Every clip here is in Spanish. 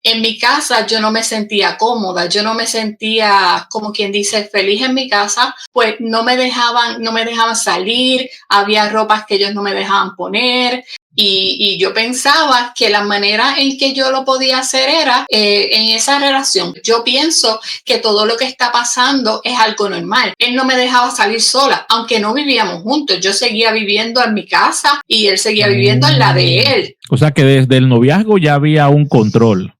en mi casa yo no me sentía cómoda, yo no me sentía, como quien dice, feliz en mi casa, pues no me dejaban salir, había ropas que ellos no me dejaban poner. Y yo pensaba que la manera en que yo lo podía hacer era en esa relación. Yo pienso que todo lo que está pasando es algo normal. Él no me dejaba salir sola, aunque no vivíamos juntos. Yo seguía viviendo en mi casa y él seguía viviendo en la de él. O sea que desde el noviazgo ya había un control.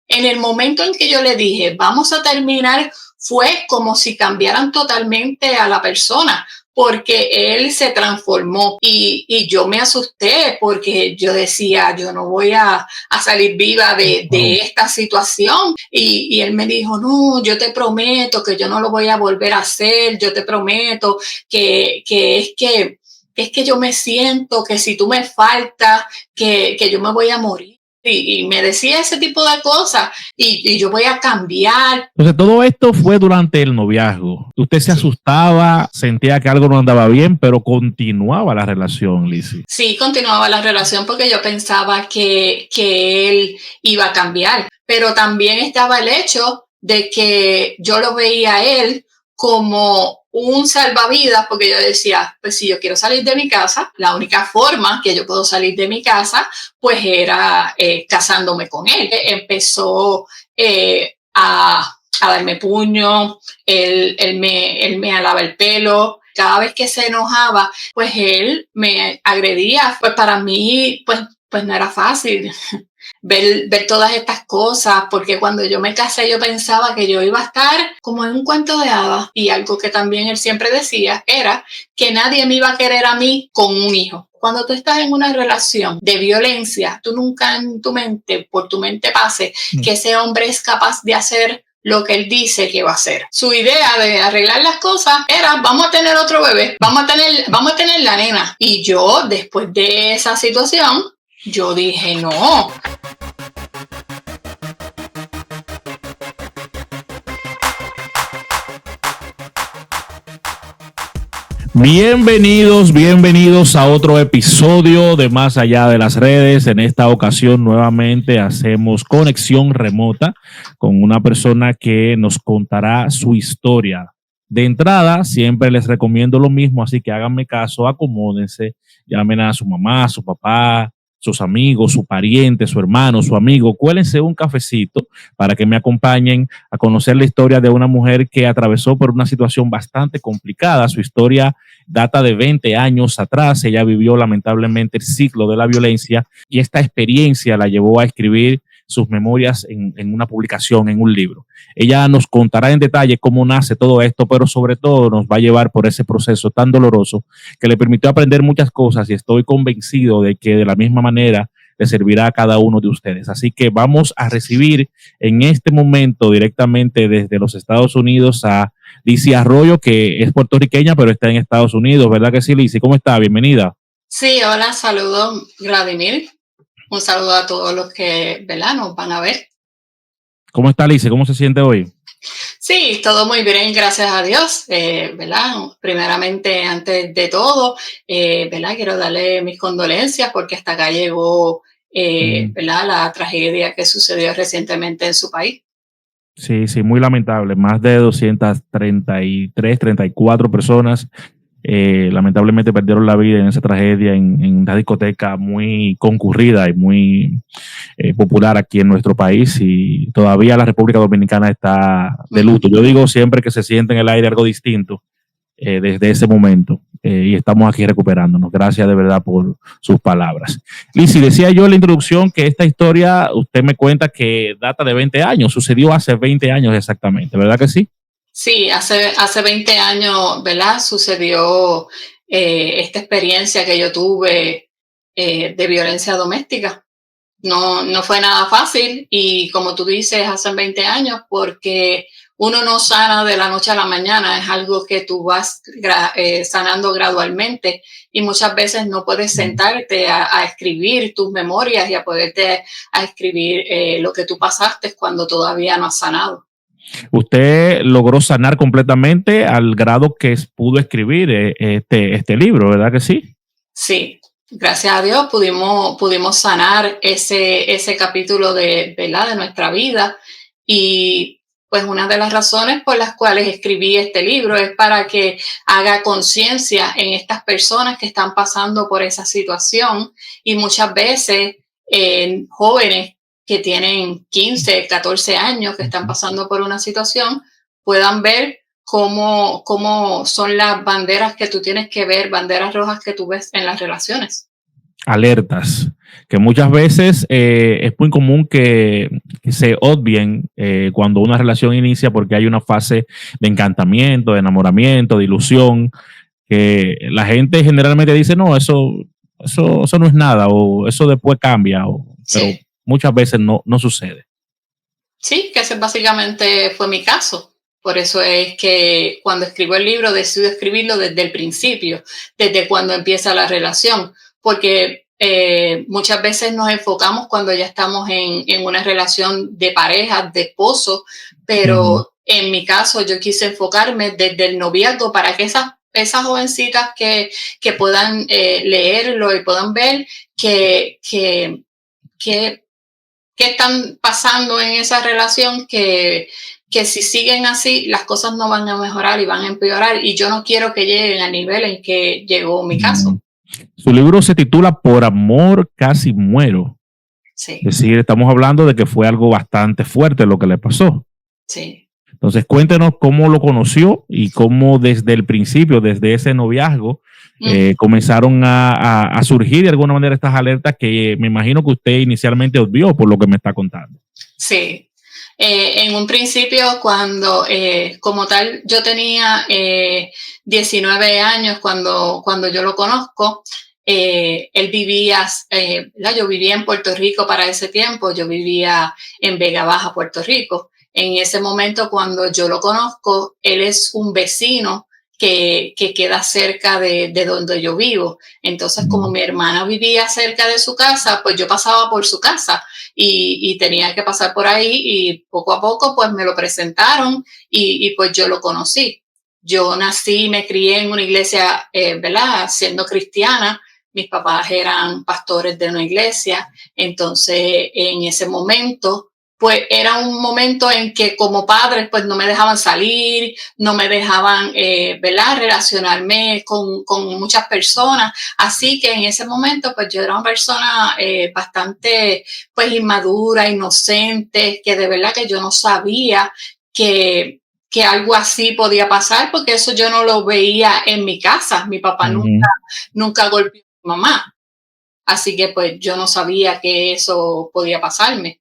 En el momento en que yo le dije, vamos a terminar, fue como si cambiaran totalmente a la persona, porque él se transformó y yo me asusté porque yo decía, yo no voy a salir viva de esta situación. Y él me dijo, no, yo te prometo que yo no lo voy a volver a hacer, yo te prometo que es que yo me siento que si tú me faltas, que yo me voy a morir. Y me decía ese tipo de cosas y yo voy a cambiar. Entonces todo esto fue durante el noviazgo. Usted se asustaba, sentía que algo no andaba bien, pero continuaba la relación, Lizzy. Sí, continuaba la relación porque yo pensaba que él iba a cambiar, pero también estaba el hecho de que yo lo veía a él como un salvavidas, porque yo decía, pues si yo quiero salir de mi casa, la única forma que yo puedo salir de mi casa, pues era casándome con él. Empezó a darme puño, él me alaba el pelo. Cada vez que se enojaba, pues él me agredía. Pues para mí, pues no era fácil ver todas estas cosas, porque cuando yo me casé yo pensaba que yo iba a estar como en un cuento de hadas, y algo que también él siempre decía era que nadie me iba a querer a mí con un hijo. Cuando tú estás en una relación de violencia, tú nunca en tu mente, por tu mente pase que ese hombre es capaz de hacer lo que él dice que va a hacer. Su idea de arreglar las cosas era, vamos a tener otro bebé, vamos a tener la nena. Y yo, después de esa situación, yo dije, no. Bienvenidos a otro episodio de Más Allá de las Redes. En esta ocasión nuevamente hacemos conexión remota con una persona que nos contará su historia. De entrada, siempre les recomiendo lo mismo, así que háganme caso, acomódense, llamen a su mamá, a su papá, sus amigos, su pariente, su hermano, su amigo, cuélense un cafecito para que me acompañen a conocer la historia de una mujer que atravesó por una situación bastante complicada. Su historia data de 20 años atrás. Ella vivió lamentablemente el ciclo de la violencia y esta experiencia la llevó a escribir sus memorias en una publicación, en un libro. Ella nos contará en detalle cómo nace todo esto, pero sobre todo nos va a llevar por ese proceso tan doloroso que le permitió aprender muchas cosas, y estoy convencido de que de la misma manera le servirá a cada uno de ustedes. Así que vamos a recibir en este momento directamente desde los Estados Unidos a Lizzy Arroyo, que es puertorriqueña pero está en Estados Unidos, ¿verdad que sí, Lizzy? ¿Cómo está? Bienvenida. Sí, hola, saludos, Vladimir. Un saludo a todos los que, ¿verdad?, nos van a ver. ¿Cómo está, Lizzy? ¿Cómo se siente hoy? Sí, todo muy bien, gracias a Dios, ¿verdad? Primeramente, antes de todo, ¿verdad? Quiero darle mis condolencias porque hasta acá llegó, ¿verdad?, la tragedia que sucedió recientemente en su país. Sí, muy lamentable. Más de 233, 34 personas lamentablemente perdieron la vida en esa tragedia en una discoteca muy concurrida y muy popular aquí en nuestro país, y todavía la República Dominicana está de luto. Yo digo siempre que se siente en el aire algo distinto desde ese momento, y estamos aquí recuperándonos. Gracias de verdad por sus palabras. Lizzy, decía yo en la introducción que esta historia, usted me cuenta que data de 20 años, sucedió hace 20 años exactamente, ¿verdad que sí? Sí, hace 20 años, ¿verdad?, sucedió esta experiencia que yo tuve de violencia doméstica. No fue nada fácil, y como tú dices, hace 20 años, porque uno no sana de la noche a la mañana, es algo que tú vas sanando gradualmente, y muchas veces no puedes sentarte a escribir tus memorias y a poderte a escribir lo que tú pasaste cuando todavía no has sanado. Usted logró sanar completamente al grado que pudo escribir este libro, ¿verdad que sí? Sí. Gracias a Dios pudimos sanar ese capítulo ¿verdad? De nuestra vida. Y pues una de las razones por las cuales escribí este libro es para que haga conciencia en estas personas que están pasando por esa situación, y muchas veces en jóvenes que tienen 15, 14 años que están pasando por una situación puedan ver cómo son las banderas que tú tienes que ver, banderas rojas que tú ves en las relaciones. Alertas, que muchas veces es muy común que se obvien cuando una relación inicia porque hay una fase de encantamiento, de enamoramiento, de ilusión, que la gente generalmente dice, no, eso no es nada, o eso después cambia, pero Sí. muchas veces no sucede. Sí, que ese básicamente fue mi caso. Por eso es que cuando escribo el libro decido escribirlo desde el principio, desde cuando empieza la relación, porque muchas veces nos enfocamos cuando ya estamos en una relación de pareja, de esposo, pero en mi caso yo quise enfocarme desde el noviazgo para que esas jovencitas que puedan leerlo y puedan ver que qué están pasando en esa relación, que si siguen así, las cosas no van a mejorar y van a empeorar. Y yo no quiero que lleguen al nivel en que llegó mi caso. Su libro se titula Por amor casi muero. Sí. Es decir, estamos hablando de que fue algo bastante fuerte lo que le pasó. Sí. Entonces, cuéntenos cómo lo conoció y cómo desde el principio, desde ese noviazgo, comenzaron a surgir de alguna manera estas alertas que me imagino que usted inicialmente obvió por lo que me está contando. Sí. En un principio, cuando como tal yo tenía 19 años cuando yo lo conozco, él vivía, yo vivía en Puerto Rico para ese tiempo, yo vivía en Vega Baja, Puerto Rico. En ese momento, cuando yo lo conozco, él es un vecino que queda cerca de donde yo vivo. Entonces, como mi hermana vivía cerca de su casa, pues yo pasaba por su casa y tenía que pasar por ahí, y poco a poco pues me lo presentaron y pues yo lo conocí. Yo nací y me crié en una iglesia, ¿verdad? Siendo cristiana. Mis papás eran pastores de una iglesia. Entonces, en ese momento, pues era un momento en que como padres pues no me dejaban salir, no me dejaban, ¿verdad? Relacionarme con muchas personas. Así que en ese momento pues yo era una persona bastante pues inmadura, inocente, que de verdad que yo no sabía que algo así podía pasar, porque eso yo no lo veía en mi casa. Mi papá nunca golpeó a mi mamá. Así que pues yo no sabía que eso podía pasarme.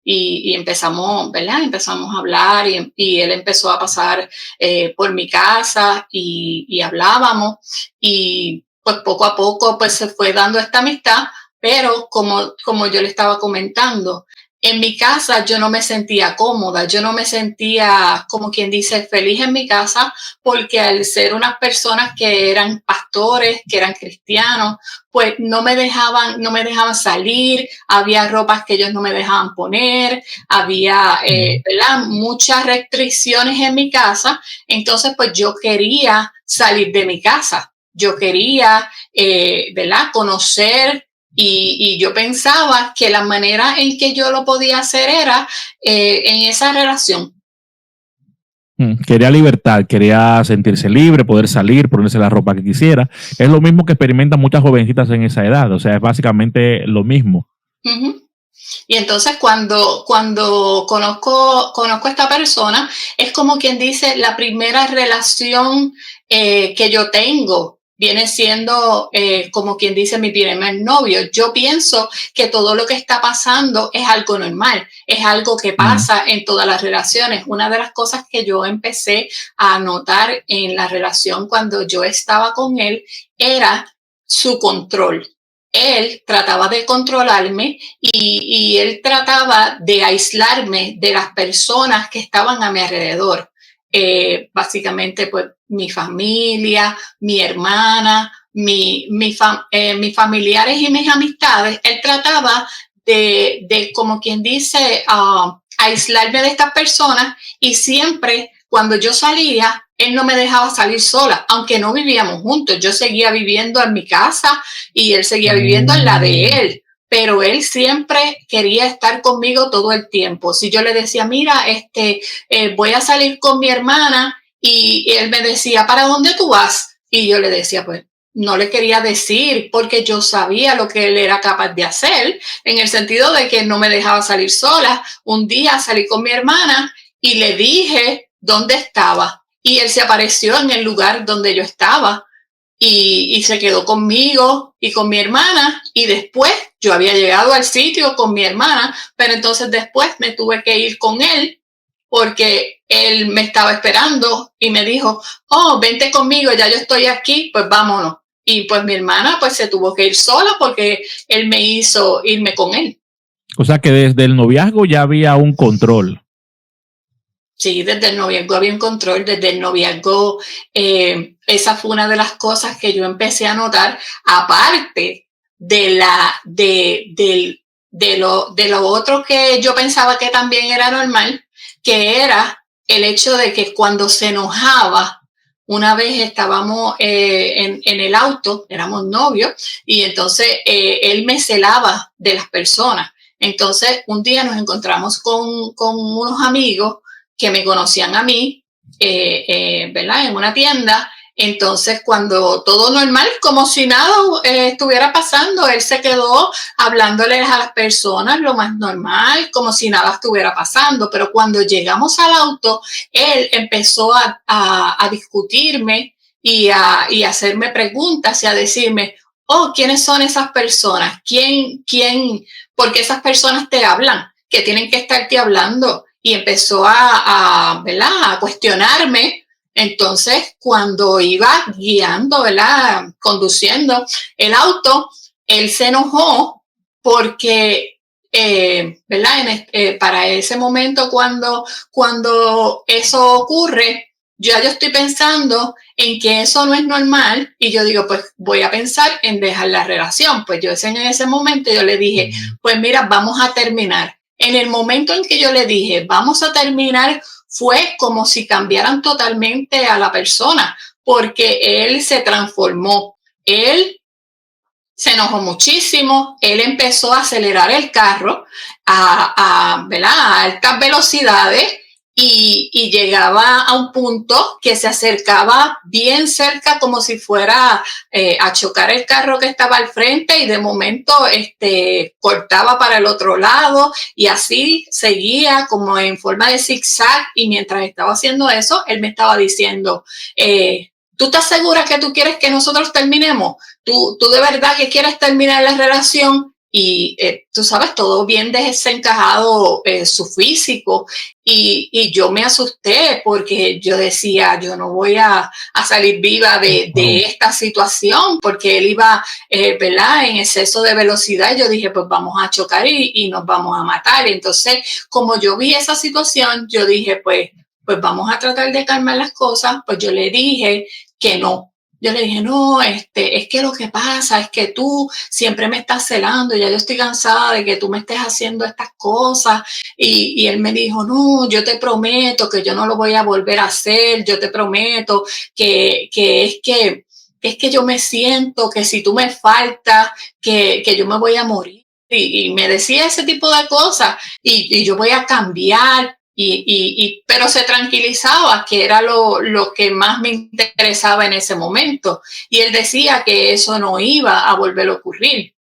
Y empezamos, ¿verdad? Empezamos a hablar, y él empezó a pasar por mi casa y hablábamos, y pues poco a poco pues se fue dando esta amistad, pero como yo le estaba comentando, en mi casa yo no me sentía cómoda, yo no me sentía, como quien dice, feliz en mi casa, porque al ser unas personas que eran pastores, que eran cristianos, pues no me dejaban salir, había ropas que ellos no me dejaban poner, había ¿verdad? Muchas restricciones en mi casa. Entonces pues yo quería salir de mi casa, yo quería ¿verdad? Conocer, y yo pensaba que la manera en que yo lo podía hacer era en esa relación. Quería libertad, quería sentirse libre, poder salir, ponerse la ropa que quisiera. Es lo mismo que experimentan muchas jovencitas en esa edad, o sea, es básicamente lo mismo. Y entonces cuando conozco a esta persona, es como quien dice, la primera relación que yo tengo viene siendo, como quien dice, mi primer novio. Yo pienso que todo lo que está pasando es algo normal, es algo que pasa en todas las relaciones. Una de las cosas que yo empecé a notar en la relación cuando yo estaba con él era su control. Él trataba de controlarme, y él trataba de aislarme de las personas que estaban a mi alrededor. Básicamente, pues mi familia, mi hermana, mis familiares y mis amistades. Él trataba de como quien dice, aislarme de estas personas, y siempre cuando yo salía, él no me dejaba salir sola, aunque no vivíamos juntos. Yo seguía viviendo en mi casa y él seguía viviendo en la de él. Pero él siempre quería estar conmigo todo el tiempo. Si yo le decía, mira, voy a salir con mi hermana, y él me decía, ¿para dónde tú vas? Y yo le decía, pues no le quería decir porque yo sabía lo que él era capaz de hacer, en el sentido de que no me dejaba salir sola. Un día salí con mi hermana y le dije dónde estaba y él se apareció en el lugar donde yo estaba y se quedó conmigo y con mi hermana, y después yo había llegado al sitio con mi hermana, pero entonces después me tuve que ir con él porque él me estaba esperando y me dijo, oh, vente conmigo, ya yo estoy aquí, pues vámonos. Y pues mi hermana pues se tuvo que ir sola porque él me hizo irme con él. O sea que desde el noviazgo ya había un control. Sí, desde el noviazgo había un control, desde el noviazgo esa fue una de las cosas que yo empecé a notar, aparte de lo otro que yo pensaba que también era normal, que era el hecho de que cuando se enojaba, una vez estábamos en el auto, éramos novios, y entonces él me celaba de las personas. Entonces, un día nos encontramos con unos amigos que me conocían a mí, ¿verdad? En una tienda. Entonces, cuando todo normal, como si nada estuviera pasando, él se quedó hablándoles a las personas lo más normal, como si nada estuviera pasando. Pero cuando llegamos al auto, él empezó a discutirme y a hacerme preguntas y a decirme, oh, ¿quiénes son esas personas? ¿Por qué esas personas te hablan? Que tienen que estarte hablando. Y empezó ¿verdad? A cuestionarme. Entonces, cuando iba guiando, ¿verdad? Conduciendo el auto, él se enojó porque, ¿verdad? Para ese momento, cuando eso ocurre, yo estoy pensando en que eso no es normal y yo digo, pues voy a pensar en dejar la relación. Pues yo en ese momento yo le dije, pues mira, vamos a terminar. En el momento en que yo le dije, vamos a terminar, fue como si cambiaran totalmente a la persona, porque él se transformó. Él se enojó muchísimo, él empezó a acelerar el carro ¿verdad? A altas velocidades y llegaba a un punto que se acercaba bien cerca como si fuera a chocar el carro que estaba al frente y de momento cortaba para el otro lado y así seguía como en forma de zigzag, y mientras estaba haciendo eso, él me estaba diciendo, ¿tú estás segura que tú quieres que nosotros terminemos? ¿Tú de verdad que quieres terminar la relación? Y tú sabes, todo bien desencajado su físico, y yo me asusté porque yo decía, yo no voy a salir viva de esta situación, porque él iba, ¿verdad? En exceso de velocidad. Yo dije, pues vamos a chocar y nos vamos a matar. Entonces, como yo vi esa situación, yo dije, pues vamos a tratar de calmar las cosas. Pues yo le dije que no. Yo le dije, no, es que lo que pasa es que tú siempre me estás celando, ya yo estoy cansada de que tú me estés haciendo estas cosas. Y él me dijo, no, yo te prometo que yo no lo voy a volver a hacer, yo te prometo que es que yo me siento que si tú me faltas, que yo me voy a morir. Y me decía ese tipo de cosas, y yo voy a cambiar. Pero se tranquilizaba, que era lo que más me interesaba en ese momento. Y él decía que eso no iba a volver a ocurrir.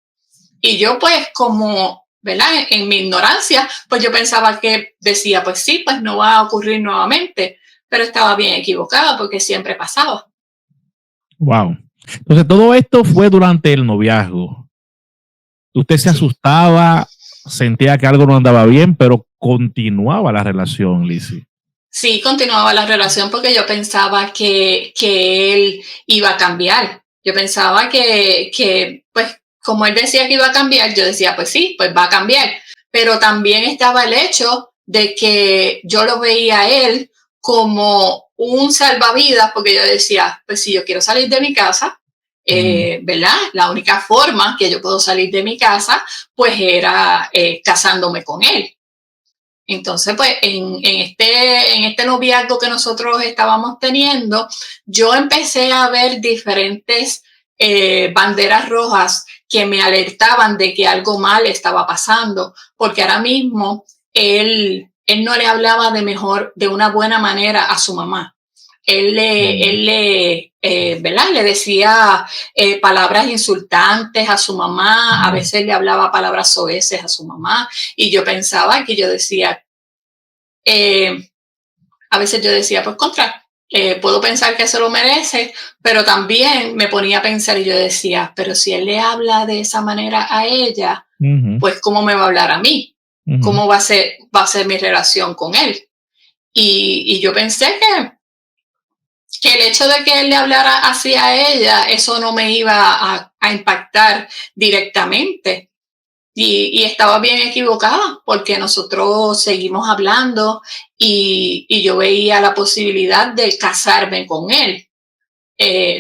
Y yo pues como, ¿verdad? En mi ignorancia, pues yo pensaba que decía, pues sí, pues no va a ocurrir nuevamente. Pero estaba bien equivocada porque siempre pasaba. Wow. Entonces todo esto fue durante el noviazgo. Usted se asustaba, sentía que algo no andaba bien, pero continuaba la relación, Lizzy. Sí, continuaba la relación porque yo pensaba que él iba a cambiar. Yo pensaba pues, como él decía que iba a cambiar, yo decía, pues sí, pues va a cambiar. Pero también estaba el hecho de que yo lo veía a él como un salvavidas, porque yo decía, pues si yo quiero salir de mi casa, ¿verdad? La única forma que yo puedo salir de mi casa, pues era casándome con él. Entonces, pues en este noviazgo que nosotros estábamos teniendo, yo empecé a ver diferentes banderas rojas que me alertaban de que algo mal estaba pasando, porque ahora mismo él no le hablaba de una buena manera a su mamá. ¿Verdad? Le decía palabras insultantes a su mamá, a veces le hablaba palabras soeces a su mamá, y yo pensaba que yo decía, a veces yo decía, pues puedo pensar que se lo merece, pero también me ponía a pensar y yo decía, pero si él le habla de esa manera a ella, pues ¿cómo me va a hablar a mí? ¿Cómo va a ser mi relación con él? Y yo pensé que el hecho de que él le hablara así a ella, eso no me iba a impactar directamente. Y estaba bien equivocada porque nosotros seguimos hablando y yo veía la posibilidad de casarme con él.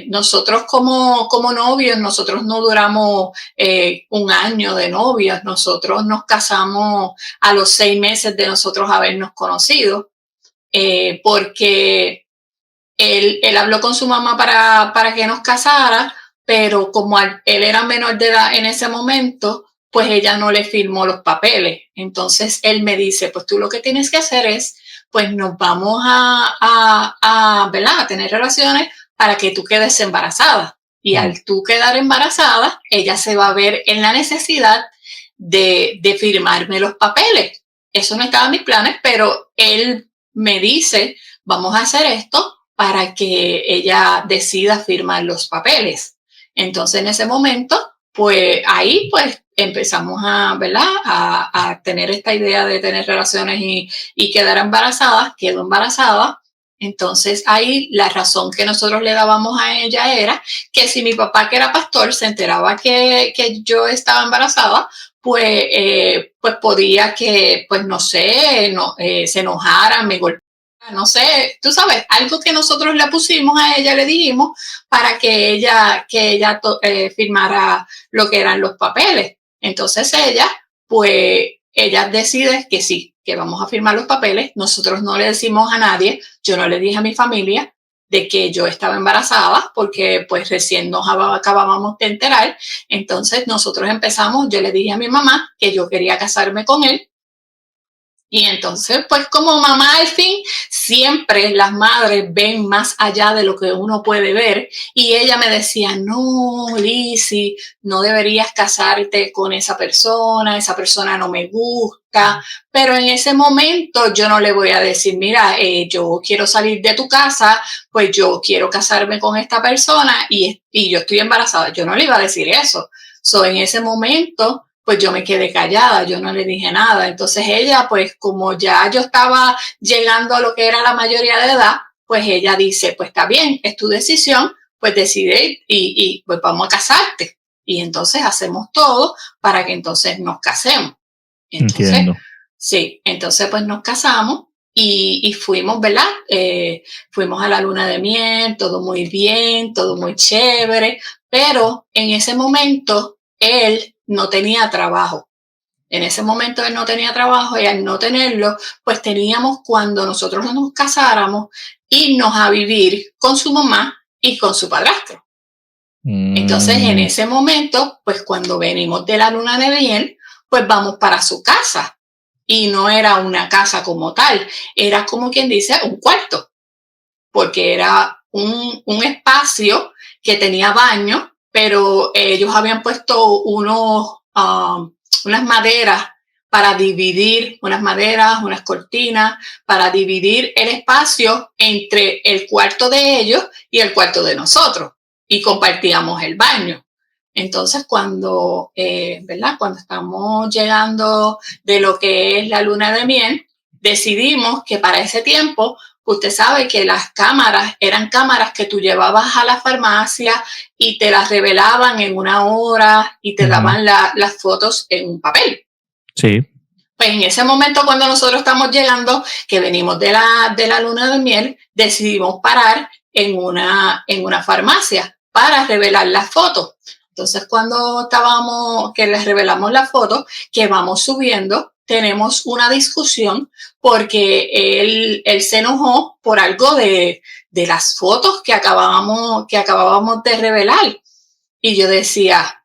Nosotros como novios, nosotros no duramos un año de novios, nosotros nos casamos a los 6 meses de nosotros habernos conocido, porque él habló con su mamá para que nos casara, pero como él era menor de edad en ese momento, pues ella no le firmó los papeles. Entonces él me dice, pues tú lo que tienes que hacer es, pues nos vamos ¿verdad? A tener relaciones para que tú quedes embarazada. Y al tú quedar embarazada, ella se va a ver en la necesidad de firmarme los papeles. Eso no estaba en mis planes, pero él me dice, vamos a hacer esto para que ella decida firmar los papeles. Entonces, en ese momento, pues ahí pues empezamos ¿verdad? A tener esta idea de tener relaciones y quedar embarazadas, quedó embarazada. Entonces ahí la razón que nosotros le dábamos a ella era que si mi papá, que era pastor, se enteraba que yo estaba embarazada, pues podía que, pues no sé, se enojara, me golpeara, no sé, tú sabes, algo que nosotros le pusimos a ella, le dijimos, para que ella firmara lo que eran los papeles. Entonces ella decide que sí, que vamos a firmar los papeles. Nosotros no le decimos a nadie, yo no le dije a mi familia de que yo estaba embarazada, porque pues recién nos acabábamos de enterar. Entonces nosotros empezamos, yo le dije a mi mamá que yo quería casarme con él. Y entonces, pues como mamá al fin, siempre las madres ven más allá de lo que uno puede ver. Y ella me decía, no, Lizzy, no deberías casarte con esa persona no me gusta. Pero en ese momento yo no le voy a decir, mira, yo quiero salir de tu casa, pues yo quiero casarme con esta persona y yo estoy embarazada. Yo no le iba a decir eso. En ese momento pues yo me quedé callada, yo no le dije nada. Entonces ella, pues como ya yo estaba llegando a lo que era la mayoría de edad, pues ella dice, pues está bien, es tu decisión, pues decide y pues vamos a casarte. Y entonces hacemos todo para que entonces nos casemos. Entonces, entiendo. Sí, entonces pues nos casamos y fuimos, ¿verdad? Fuimos a la luna de miel, todo muy bien, todo muy chévere, pero en ese momento él no tenía trabajo. En ese momento él no tenía trabajo y al no tenerlo, pues teníamos, cuando nosotros nos casáramos, irnos a vivir con su mamá y con su padrastro. Entonces, en ese momento, pues cuando venimos de la luna de miel, pues vamos para su casa. Y no era una casa como tal, era como quien dice un cuarto, porque era un espacio que tenía baño, pero ellos habían puesto unas maderas para dividir, unas cortinas, para dividir el espacio entre el cuarto de ellos y el cuarto de nosotros, y compartíamos el baño. Entonces, ¿verdad? Cuando estamos llegando de lo que es la luna de miel, decidimos que para ese tiempo, usted sabe que las cámaras eran cámaras que tú llevabas a la farmacia y te las revelaban en una hora y te daban las fotos en un papel. Sí. Pues en ese momento, cuando nosotros estamos llegando, que venimos de la luna de miel, decidimos parar en una farmacia para revelar las fotos. Entonces, cuando que les revelamos las fotos, que vamos subiendo, tenemos una discusión porque él se enojó por algo de las fotos que acabábamos de revelar. Y yo decía,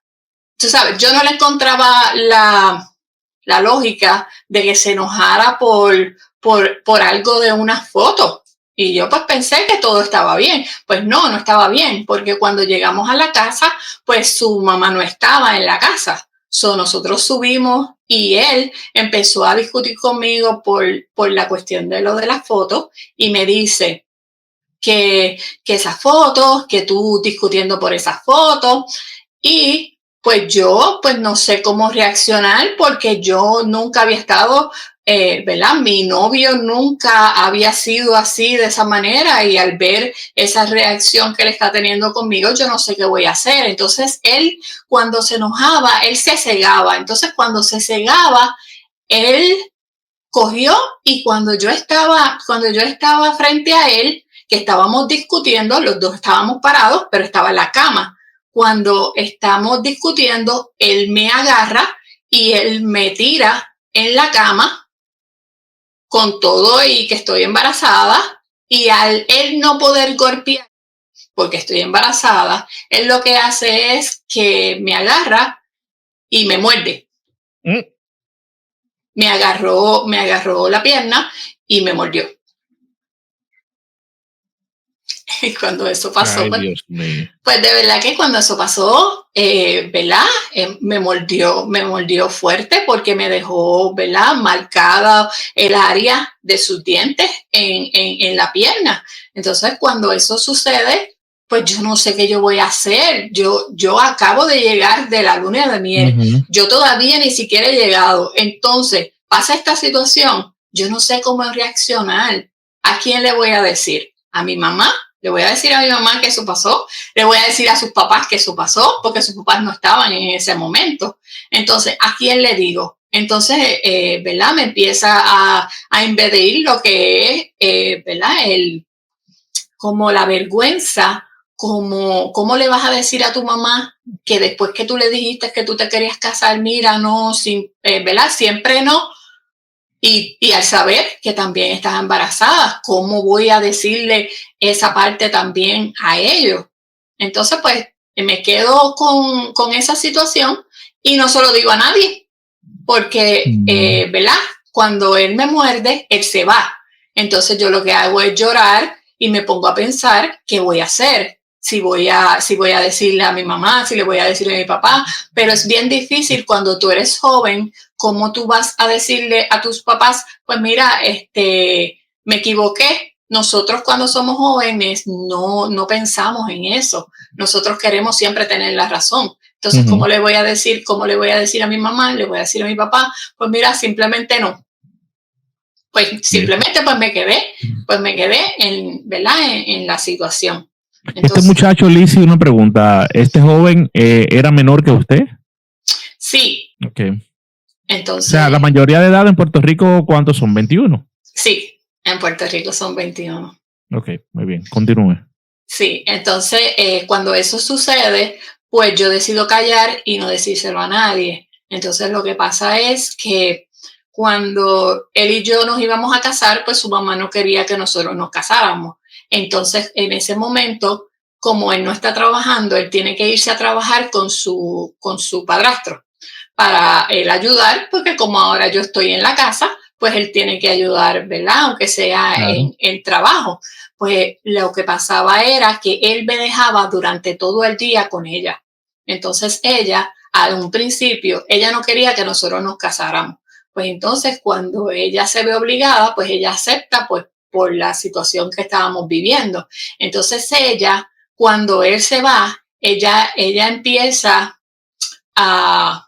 tú sabes, yo no le encontraba la lógica de que se enojara por algo de una foto. Y yo pues pensé que todo estaba bien. Pues no estaba bien, porque cuando llegamos a la casa, pues su mamá no estaba en la casa. Nosotros subimos y él empezó a discutir conmigo por la cuestión de lo de las fotos y me dice que esas fotos, que tú discutiendo por esas fotos. Y pues yo pues no sé cómo reaccionar porque yo nunca había estado, ¿verdad? Mi novio nunca había sido así de esa manera y al ver esa reacción que él está teniendo conmigo, yo no sé qué voy a hacer. Entonces él cuando se enojaba, él se cegaba. Entonces cuando se cegaba, él cogió y cuando yo estaba frente a él, que estábamos discutiendo, los dos estábamos parados, pero estaba en la cama. Cuando estamos discutiendo, él me agarra y él me tira en la cama con todo y que estoy embarazada. Y al él no poder golpear porque estoy embarazada, él lo que hace es que me agarra y me muerde. Me agarró la pierna y me mordió. Y cuando eso pasó, pues de verdad que cuando eso pasó, ¿verdad? Me mordió fuerte porque me dejó, ¿verdad? Marcada el área de sus dientes en la pierna. Entonces, cuando eso sucede, pues yo no sé qué yo voy a hacer. Yo acabo de llegar de la luna de miel. Uh-huh. Yo todavía ni siquiera he llegado. Entonces, pasa esta situación. Yo no sé cómo reaccionar. ¿A quién le voy a decir? ¿A mi mamá? Le voy a decir a mi mamá que eso pasó. Le voy a decir a sus papás que eso pasó, porque sus papás no estaban en ese momento. Entonces, ¿a quién le digo? Entonces, ¿verdad? Me empieza a invadir lo que es, ¿verdad? Como la vergüenza, ¿cómo le vas a decir a tu mamá que después que tú le dijiste que tú te querías casar, mira, no, ¿verdad? Siempre no. Y al saber que también estás embarazada, ¿cómo voy a decirle esa parte también a ellos? Entonces, pues, me quedo con esa situación y no se lo digo a nadie, porque, ¿verdad? Cuando él me muerde, él se va. Entonces, yo lo que hago es llorar y me pongo a pensar qué voy a hacer. Si voy a decirle a mi mamá, si le voy a decirle a mi papá, pero es bien difícil cuando tú eres joven. ¿Cómo tú vas a decirle a tus papás, pues mira, me equivoqué? Nosotros cuando somos jóvenes no pensamos en eso. Nosotros queremos siempre tener la razón. Entonces, ¿cómo le voy a decir a mi mamá? Le voy a decir a mi papá, pues mira, simplemente no. Pues simplemente pues me quedé ¿verdad? En la situación. Entonces, este muchacho, Lizzy, una pregunta. ¿Este joven era menor que usted? Sí. Okay. Entonces, o sea, la mayoría de edad en Puerto Rico, ¿cuántos son? ¿21? Sí, en Puerto Rico son 21. Ok, muy bien. Continúe. Sí, entonces cuando eso sucede, pues yo decido callar y no decírselo a nadie. Entonces lo que pasa es que cuando él y yo nos íbamos a casar, pues su mamá no quería que nosotros nos casáramos. Entonces en ese momento, como él no está trabajando, él tiene que irse a trabajar con su padrastro para él ayudar, porque como ahora yo estoy en la casa, pues él tiene que ayudar, ¿verdad? Aunque sea claro, en el trabajo. Pues lo que pasaba era que él me dejaba durante todo el día con ella. Entonces ella, a un principio, ella no quería que nosotros nos casáramos. Pues entonces cuando ella se ve obligada, pues ella acepta, pues por la situación que estábamos viviendo. Entonces ella, cuando él se va, ella empieza a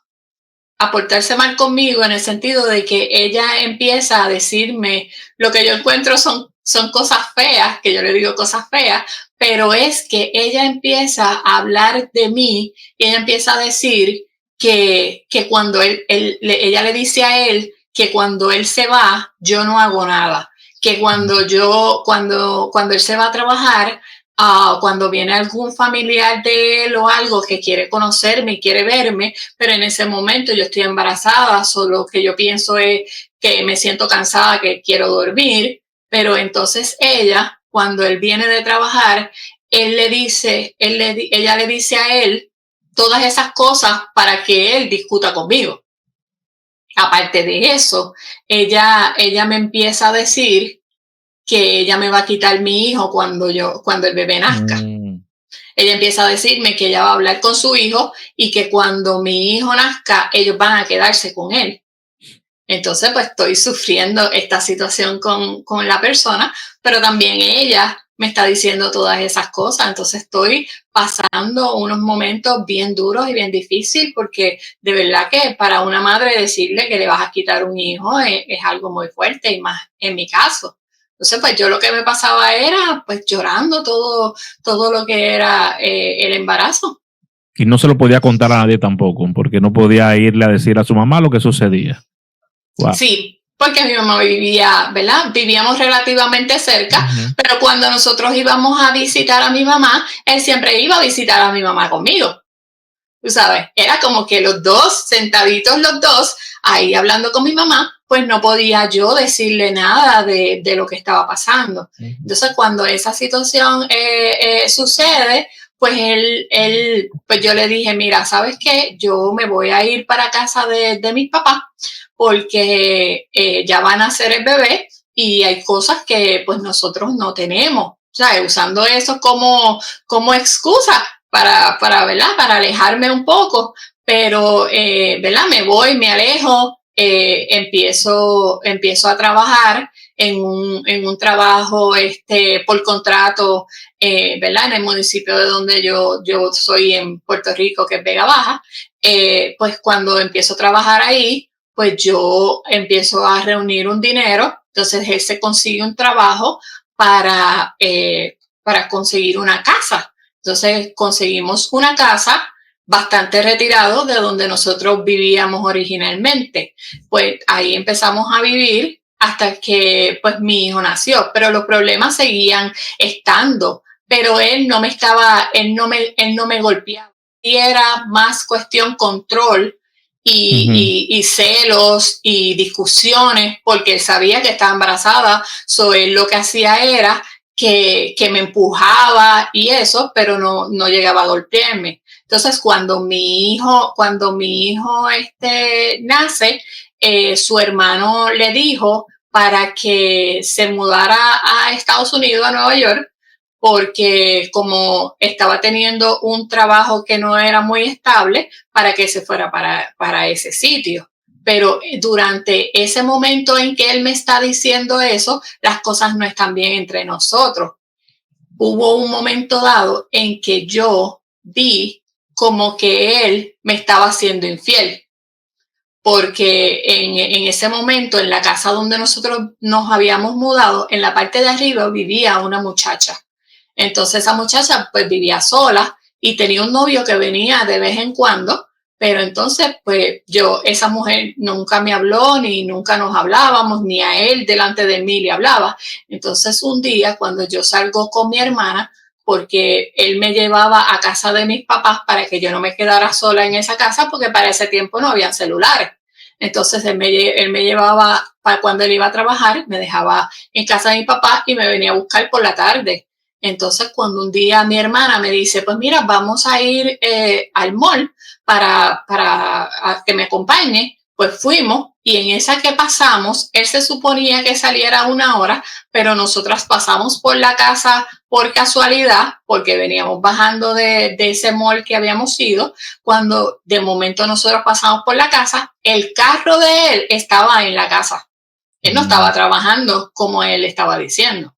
portarse mal conmigo en el sentido de que ella empieza a decirme lo que yo encuentro son cosas feas, que yo le digo cosas feas, pero es que ella empieza a hablar de mí y ella empieza a decir que cuando ella le dice a él que cuando él se va, yo no hago nada, que cuando él se va a trabajar, cuando viene algún familiar de él o algo que quiere conocerme y quiere verme, pero en ese momento yo estoy embarazada, solo que yo pienso es que me siento cansada, que quiero dormir, pero entonces ella, cuando él viene de trabajar, ella le dice a él todas esas cosas para que él discuta conmigo. Aparte de eso, ella me empieza a decir que ella me va a quitar mi hijo cuando el bebé nazca. Ella empieza a decirme que ella va a hablar con su hijo y que cuando mi hijo nazca, ellos van a quedarse con él. Entonces, pues estoy sufriendo esta situación con la persona, pero también ella me está diciendo todas esas cosas. Entonces estoy pasando unos momentos bien duros y bien difíciles porque de verdad que para una madre decirle que le vas a quitar un hijo es algo muy fuerte y más en mi caso. Entonces, pues yo lo que me pasaba era pues llorando todo lo que era el embarazo. Y no se lo podía contar a nadie tampoco, porque no podía irle a decir a su mamá lo que sucedía. Wow. Sí, porque mi mamá vivía, ¿verdad? Vivíamos relativamente cerca, pero cuando nosotros íbamos a visitar a mi mamá, él siempre iba a visitar a mi mamá conmigo. Tú sabes, era como que los dos, sentaditos los dos, ahí hablando con mi mamá, pues no podía yo decirle nada de lo que estaba pasando. Entonces, cuando esa situación sucede, pues pues yo le dije, mira, ¿sabes qué? Yo me voy a ir para casa de mis papás porque ya van a nacer el bebé y hay cosas que pues nosotros no tenemos. O sea, usando eso como excusa ¿verdad? Para alejarme un poco, pero, ¿verdad? Me alejo, empiezo a trabajar en un trabajo por contrato, ¿verdad? En el municipio de donde yo soy en Puerto Rico, que es Vega Baja, pues cuando empiezo a trabajar ahí, pues yo empiezo a reunir un dinero, entonces él se consigue un trabajo para conseguir una casa. Entonces conseguimos una casa bastante retirado de donde nosotros vivíamos originalmente. Pues ahí empezamos a vivir hasta que pues mi hijo nació, pero los problemas seguían estando, pero él no me golpeaba. Y era más cuestión control y celos y discusiones porque él sabía que estaba embarazada, so él lo que hacía era que me empujaba y eso, pero no llegaba a golpearme. Entonces, cuando mi hijo nace, su hermano le dijo para que se mudara a Estados Unidos, a Nueva York, porque como estaba teniendo un trabajo que no era muy estable, para que se fuera para ese sitio. Pero durante ese momento en que él me está diciendo eso, las cosas no están bien entre nosotros. Hubo un momento dado en que yo vi como que él me estaba siendo infiel, porque en ese momento, en la casa donde nosotros nos habíamos mudado, en la parte de arriba vivía una muchacha. Entonces esa muchacha pues vivía sola y tenía un novio que venía de vez en cuando, pero entonces pues esa mujer nunca me habló, ni nunca nos hablábamos, ni a él delante de mí le hablaba. Entonces un día cuando yo salgo con mi hermana, porque él me llevaba a casa de mis papás para que yo no me quedara sola en esa casa, porque para ese tiempo no había celulares. Entonces él me llevaba, para cuando él iba a trabajar, me dejaba en casa de mi papá y me venía a buscar por la tarde. Entonces, cuando un día mi hermana me dice, pues mira, vamos a ir al mall para que me acompañe, pues fuimos y en esa que pasamos, él se suponía que saliera 1 hora, pero nosotras pasamos por la casa por casualidad, porque veníamos bajando de ese mall que habíamos ido. Cuando de momento nosotros pasamos por la casa, el carro de él estaba en la casa. Él no estaba trabajando como él estaba diciendo.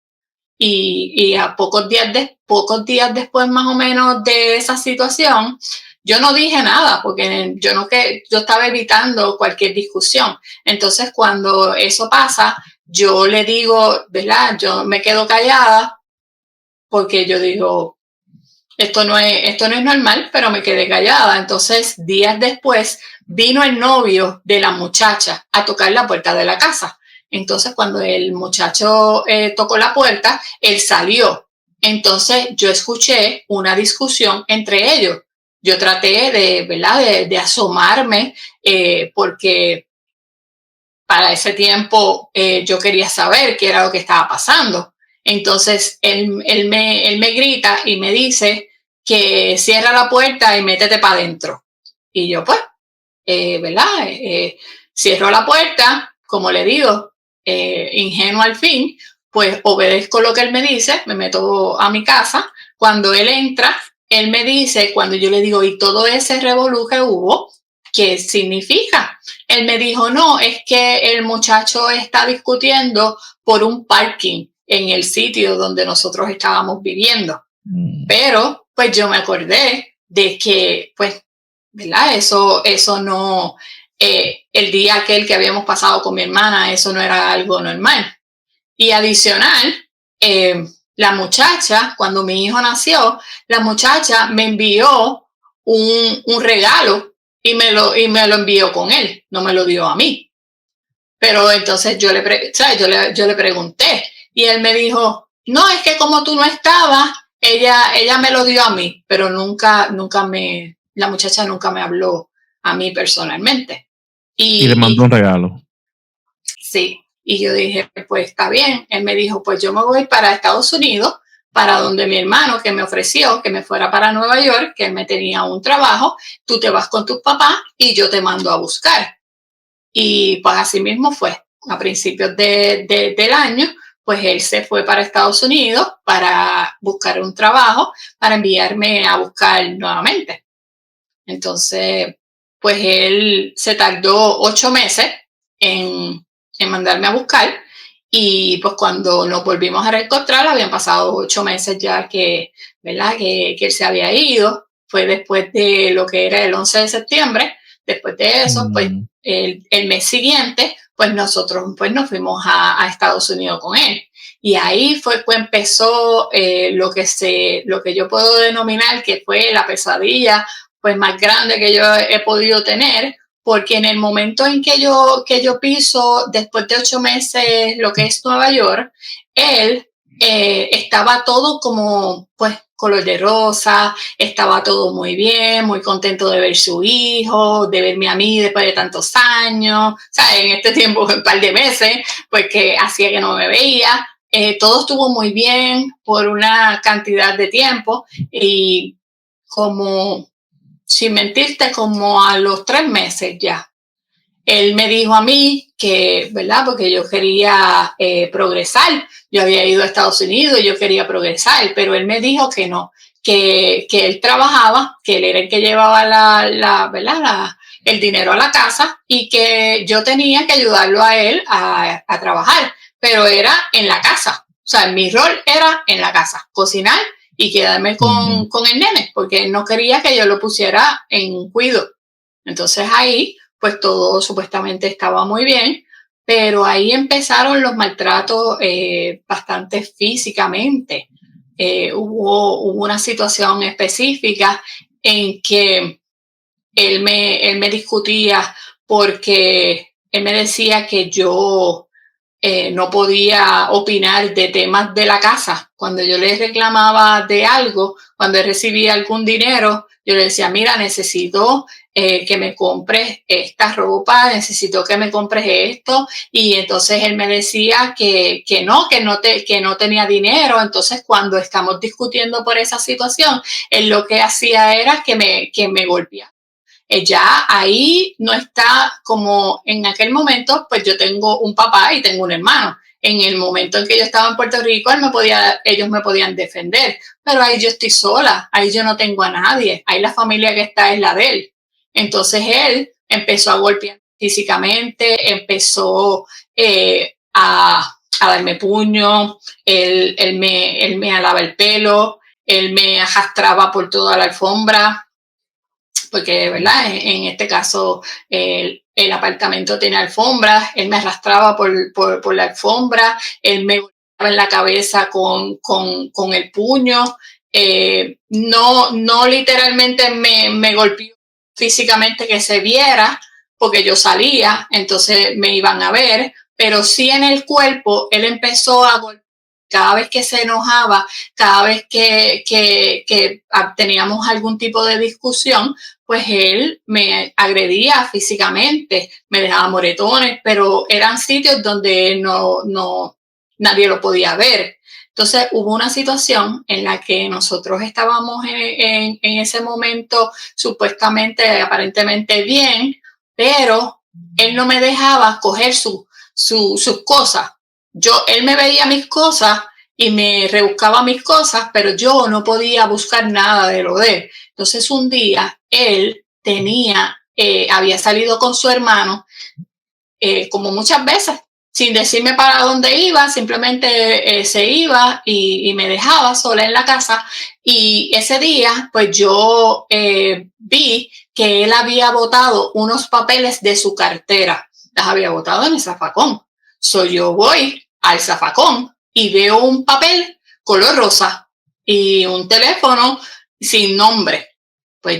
Y a pocos días después más o menos de esa situación, yo no dije nada porque yo estaba evitando cualquier discusión. Entonces cuando eso pasa, yo le digo, ¿verdad? Yo me quedo callada porque yo digo, esto no es normal, pero me quedé callada. Entonces días después vino el novio de la muchacha a tocar la puerta de la casa. Entonces, cuando el muchacho tocó la puerta, él salió. Entonces yo escuché una discusión entre ellos. Yo traté de asomarme porque para ese tiempo yo quería saber qué era lo que estaba pasando. Entonces él me grita y me dice que cierra la puerta y métete para adentro. Y yo pues, ¿verdad? Cierro la puerta, como le digo, ingenuo al fin, pues obedezco lo que él me dice, me meto a mi casa. Cuando él entra, él me dice, cuando yo le digo, y todo ese revolú que hubo, ¿qué significa? Él me dijo, no, es que el muchacho está discutiendo por un parking en el sitio donde nosotros estábamos viviendo. Pero, pues yo me acordé de que, pues, ¿verdad? Eso no, el día aquel que habíamos pasado con mi hermana, eso no era algo normal. Y adicional, la muchacha, cuando mi hijo nació, la muchacha me envió un regalo y me lo envió con él, no me lo dio a mí. Pero entonces yo le pregunté y él me dijo, no, es que como tú no estabas, ella me lo dio a mí, pero la muchacha nunca me habló a mí personalmente. Y le mandó un regalo. Sí, y yo dije, pues está bien. Él me dijo, pues yo me voy para Estados Unidos, para donde mi hermano que me ofreció que me fuera para Nueva York, que él me tenía un trabajo, tú te vas con tus papás y yo te mando a buscar. Y pues así mismo fue. A principios del año, pues él se fue para Estados Unidos para buscar un trabajo, para enviarme a buscar nuevamente. Entonces, pues él se tardó 8 meses en mandarme a buscar y pues cuando nos volvimos a reencontrar habían pasado 8 meses ya que, ¿verdad? Que él se había ido. Fue después de lo que era el 11 de septiembre. Después de eso, pues el mes siguiente, pues nosotros pues nos fuimos a Estados Unidos con él. Y ahí fue que empezó lo que yo puedo denominar que fue la pesadilla pues más grande que yo he podido tener, porque en el momento en que yo piso, después de 8 meses, lo que es Nueva York, él estaba todo como, pues, color de rosa, estaba todo muy bien, muy contento de ver su hijo, de verme a mí después de tantos años, o sea, en este tiempo, un par de meses, pues que hacía que no me veía. Todo estuvo muy bien por una cantidad de tiempo y como sin mentirte, como a los 3 meses ya. Él me dijo a mí que, ¿verdad? Porque yo quería progresar. Yo había ido a Estados Unidos y yo quería progresar, pero él me dijo que no, que él trabajaba, que él era el que llevaba ¿verdad? El dinero a la casa y que yo tenía que ayudarlo a él a trabajar, pero era en la casa. O sea, mi rol era en la casa, cocinar y quedarme con el nene, porque él no quería que yo lo pusiera en cuido. Entonces ahí, pues todo supuestamente estaba muy bien, pero ahí empezaron los maltratos bastante físicamente. Hubo una situación específica en que él me discutía porque él me decía que yo no podía opinar de temas de la casa. Cuando yo le reclamaba de algo, cuando él recibía algún dinero, yo le decía, mira, necesito que me compres esta ropa, necesito que me compres esto. Y entonces él me decía que no tenía dinero. Entonces cuando estamos discutiendo por esa situación, él lo que hacía era que me golpeaba. Ya ahí no está como en aquel momento, pues yo tengo un papá y tengo un hermano. En el momento en que yo estaba en Puerto Rico, ellos me podían defender, pero ahí yo estoy sola, ahí yo no tengo a nadie, ahí la familia que está es la de él. Entonces él empezó a golpear físicamente, empezó a darme puño, él me alaba el pelo, él me arrastraba por toda la alfombra, porque, ¿verdad? En este caso, el apartamento tiene alfombras, él me arrastraba por la alfombra, él me golpeaba en la cabeza con el puño, no literalmente me golpeó físicamente que se viera, porque yo salía, entonces me iban a ver, pero sí en el cuerpo, él empezó a golpear Cada vez que se enojaba, cada vez que teníamos algún tipo de discusión, pues él me agredía físicamente, me dejaba moretones, pero eran sitios donde nadie lo podía ver. Entonces hubo una situación en la que nosotros estábamos en ese momento supuestamente, aparentemente bien, pero él no me dejaba coger sus cosas. Él me veía mis cosas y me rebuscaba mis cosas, pero yo no podía buscar nada de lo de él. Entonces un día él había salido con su hermano, como muchas veces, sin decirme para dónde iba, simplemente se iba y me dejaba sola en la casa. Y ese día, pues yo vi que él había botado unos papeles de su cartera, las había botado en el zafacón. Yo voy al zafacón y veo un papel color rosa y un teléfono sin nombre. Pues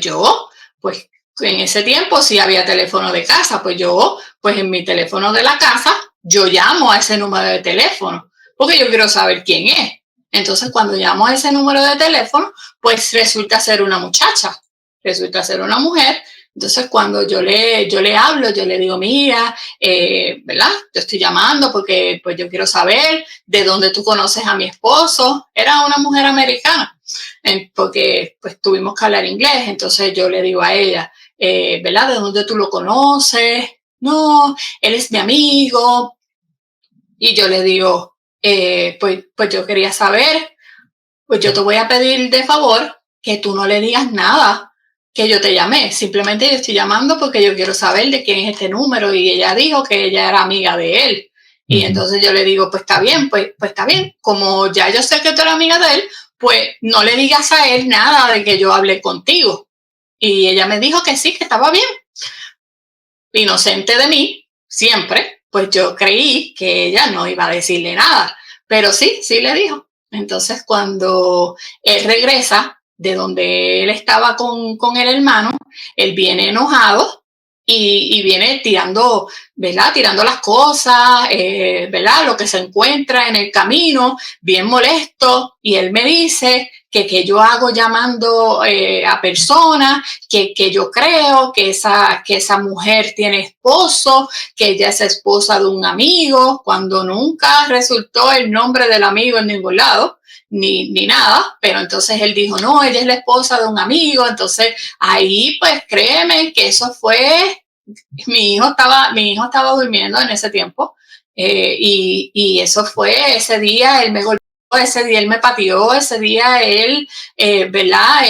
en ese tiempo sí había teléfono de casa, pues en mi teléfono de la casa, yo llamo a ese número de teléfono, porque yo quiero saber quién es. Entonces, cuando llamo a ese número de teléfono, pues resulta ser una muchacha, resulta ser una mujer. Entonces, cuando yo le hablo, yo le digo, mira, ¿verdad? Yo estoy llamando porque pues yo quiero saber de dónde tú conoces a mi esposo. Era una mujer americana, porque pues tuvimos que hablar inglés. Entonces yo le digo a ella, ¿verdad? ¿De dónde tú lo conoces? No, él es mi amigo. Y yo le digo, pues yo quería saber, pues yo te voy a pedir de favor que tú no le digas nada que yo te llamé. Simplemente yo estoy llamando porque yo quiero saber de quién es este número. Y ella dijo que ella era amiga de él. Y entonces yo le digo, pues está bien, pues está bien. Como ya yo sé que tú eres amiga de él, pues no le digas a él nada de que yo hablé contigo. Y ella me dijo que sí, que estaba bien. Inocente de mí, siempre, pues yo creí que ella no iba a decirle nada. Pero sí le dijo. Entonces, cuando él regresa de donde él estaba con el hermano, él viene enojado y viene tirando, ¿verdad? Tirando las cosas, ¿verdad? Lo que se encuentra en el camino, bien molesto. Y él me dice que yo hago llamando a personas, que yo creo que esa mujer tiene esposo, que ella es esposa de un amigo, cuando nunca resultó el nombre del amigo en ningún lado. Ni nada, pero entonces él dijo, no, ella es la esposa de un amigo. Entonces ahí pues créeme que eso fue, mi hijo estaba durmiendo en ese tiempo, y eso fue ese día. Él me golpeó, ese día él me pateó, ese día él, ¿verdad?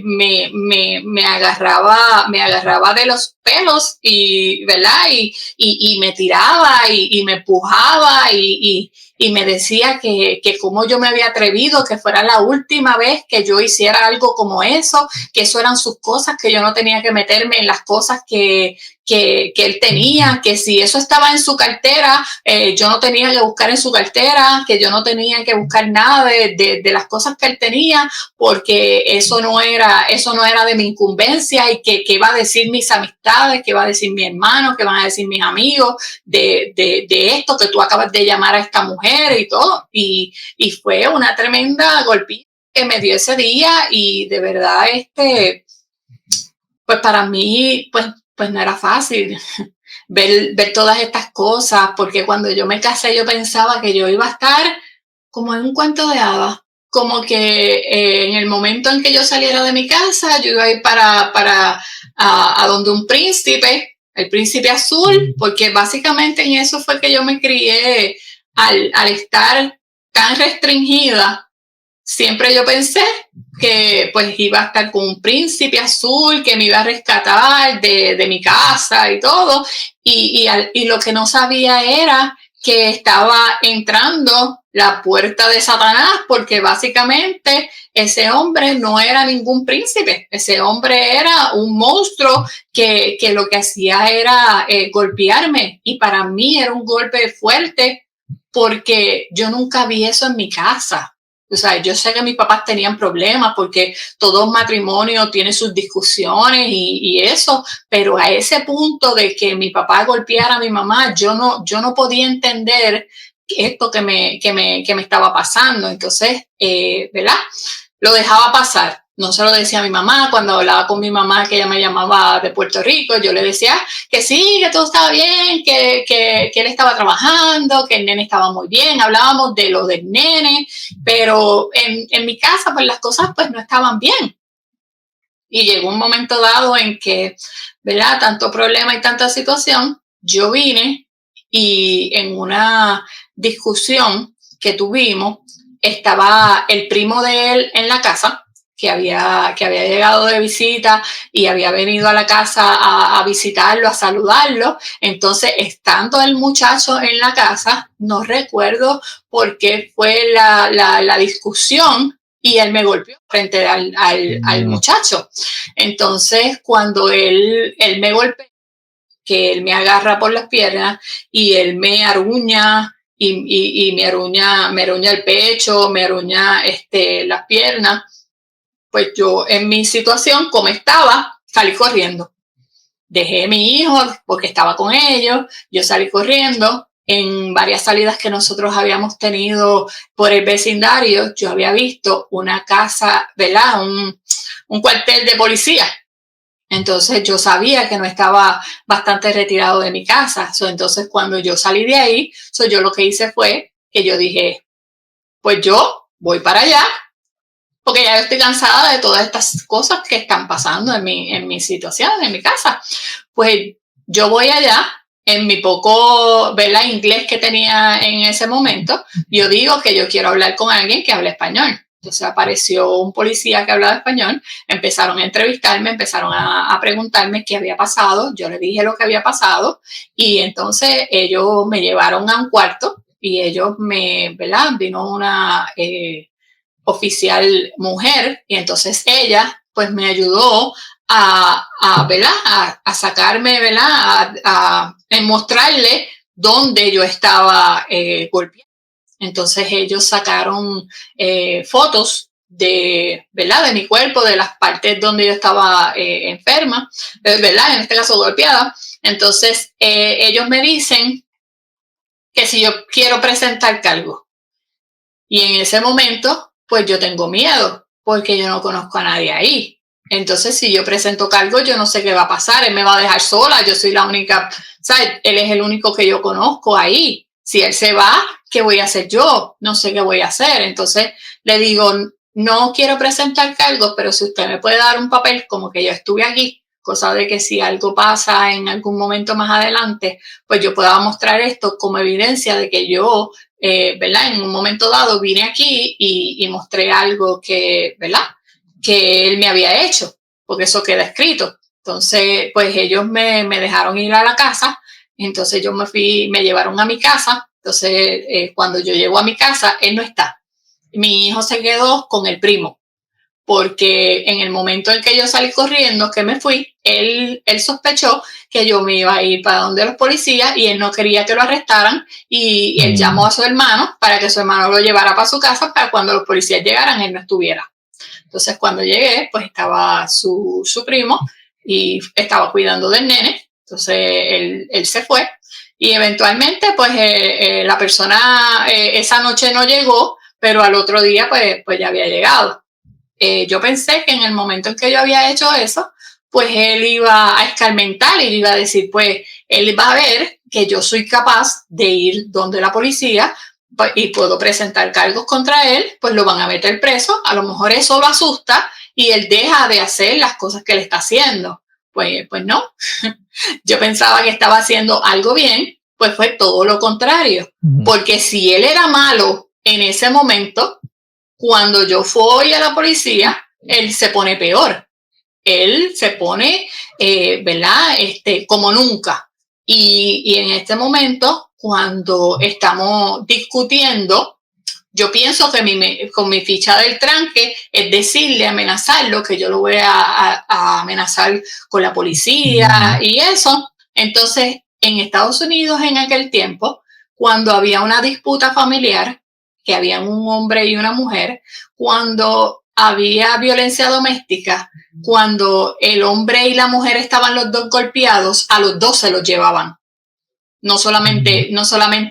Me agarraba de los pelos y, ¿verdad? Y me tiraba y me empujaba y me decía que cómo yo me había atrevido, que fuera la última vez que yo hiciera algo como eso, que eso eran sus cosas, que yo no tenía que meterme en las cosas que él tenía, que si eso estaba en su cartera, yo no tenía que buscar en su cartera, que yo no tenía que buscar nada de las cosas que él tenía, porque eso no era de mi incumbencia, y que iba a decir mis amistades, que iba a decir mi hermano, que van a decir mis amigos de esto, que tú acabas de llamar a esta mujer y todo. Y fue una tremenda golpiza que me dio ese día, y de verdad, pues para mí, pues no era fácil ver todas estas cosas, porque cuando yo me casé yo pensaba que yo iba a estar como en un cuento de hadas, como que en el momento en que yo saliera de mi casa, yo iba a ir a donde un príncipe, el príncipe azul, porque básicamente en eso fue que yo me crié. Al estar tan restringida, siempre yo pensé que pues iba a estar con un príncipe azul que me iba a rescatar de mi casa y todo, y lo que no sabía era que estaba entrando la puerta de Satanás, porque básicamente ese hombre no era ningún príncipe, ese hombre era un monstruo que lo que hacía era golpearme, y para mí era un golpe fuerte porque yo nunca vi eso en mi casa. O sea, yo sé que mis papás tenían problemas porque todo matrimonio tiene sus discusiones y eso, pero a ese punto de que mi papá golpeara a mi mamá, yo no podía entender esto que me estaba pasando. Entonces, ¿verdad? Lo dejaba pasar. No se lo decía a mi mamá. Cuando hablaba con mi mamá, que ella me llamaba de Puerto Rico, yo le decía que sí, que todo estaba bien, que él estaba trabajando, que el nene estaba muy bien. Hablábamos de lo del nene, pero en mi casa, pues las cosas pues no estaban bien. Y llegó un momento dado en que, ¿verdad? Tanto problema y tanta situación, yo vine y en una discusión que tuvimos, estaba el primo de él en la casa, que había llegado de visita y había venido a la casa a visitarlo, a saludarlo. Entonces, estando el muchacho en la casa, no recuerdo por qué fue la discusión, y él me golpeó frente al muchacho. Entonces, cuando él me golpea, que él me agarra por las piernas y él me aruña y me aruña el pecho, me aruña las piernas, pues yo en mi situación, como estaba, salí corriendo. Dejé a mi hijo porque estaba con ellos, yo salí corriendo. En varias salidas que nosotros habíamos tenido por el vecindario, yo había visto una casa, ¿verdad? Un cuartel de policía. Entonces yo sabía que no estaba bastante retirado de mi casa. Entonces cuando yo salí de ahí, yo lo que hice fue que yo dije, pues yo voy para allá, porque ya estoy cansada de todas estas cosas que están pasando en mi situación, en mi casa. Pues yo voy allá, en mi poco, ¿verdad?, inglés que tenía en ese momento, yo digo que yo quiero hablar con alguien que hable español. Entonces apareció un policía que hablaba español, empezaron a entrevistarme, empezaron a preguntarme qué había pasado, yo le dije lo que había pasado y entonces ellos me llevaron a un cuarto y ellos ¿verdad?, vino una oficial mujer y entonces ella pues me ayudó ¿verdad?, a sacarme, ¿verdad?, a mostrarle dónde yo estaba golpeada. Entonces ellos sacaron fotos ¿verdad?, de mi cuerpo, de las partes donde yo estaba enferma, ¿verdad?, en este caso golpeada. Entonces ellos me dicen que si yo quiero presentar cargo. Y en ese momento, pues yo tengo miedo, porque yo no conozco a nadie ahí. Entonces, si yo presento cargo, yo no sé qué va a pasar. Él me va a dejar sola, yo soy la única, ¿sabes? Él es el único que yo conozco ahí. Si él se va, ¿qué voy a hacer yo? No sé qué voy a hacer. Entonces, le digo, no quiero presentar cargos, pero si usted me puede dar un papel como que yo estuve aquí, cosa de que si algo pasa en algún momento más adelante, pues yo pueda mostrar esto como evidencia de que yo ¿verdad?, en un momento dado vine aquí y mostré algo que, ¿verdad?, que él me había hecho, porque eso queda escrito. Entonces, pues ellos me dejaron ir a la casa, entonces yo me llevaron a mi casa. Entonces, cuando yo llego a mi casa, él no está. Mi hijo se quedó con el primo, porque en el momento en que yo salí corriendo, que me fui, él sospechó que yo me iba a ir para donde los policías y él no quería que lo arrestaran y él llamó a su hermano para que su hermano lo llevara para su casa para cuando los policías llegaran él no estuviera. Entonces cuando llegué, pues estaba su primo y estaba cuidando del nene. Entonces él se fue y eventualmente pues la persona esa noche no llegó, pero al otro día pues ya había llegado. Yo pensé que en el momento en que yo había hecho eso, pues él iba a escarmentar y iba a decir, pues él va a ver que yo soy capaz de ir donde la policía y puedo presentar cargos contra él, pues lo van a meter preso, a lo mejor eso lo asusta y él deja de hacer las cosas que él está haciendo. Pues no, yo pensaba que estaba haciendo algo bien, pues fue todo lo contrario, porque si él era malo en ese momento, cuando yo fui a la policía, él se pone peor. Él se pone, ¿verdad?, como nunca. Y en este momento, cuando estamos discutiendo, yo pienso que con mi ficha del tranque es decirle, amenazarlo, que yo lo voy a amenazar con la policía y eso. Entonces, en Estados Unidos en aquel tiempo, cuando había una disputa familiar, que había un hombre y una mujer, cuando había violencia doméstica, cuando el hombre y la mujer estaban los dos golpeados, a los dos se los llevaban, no solamente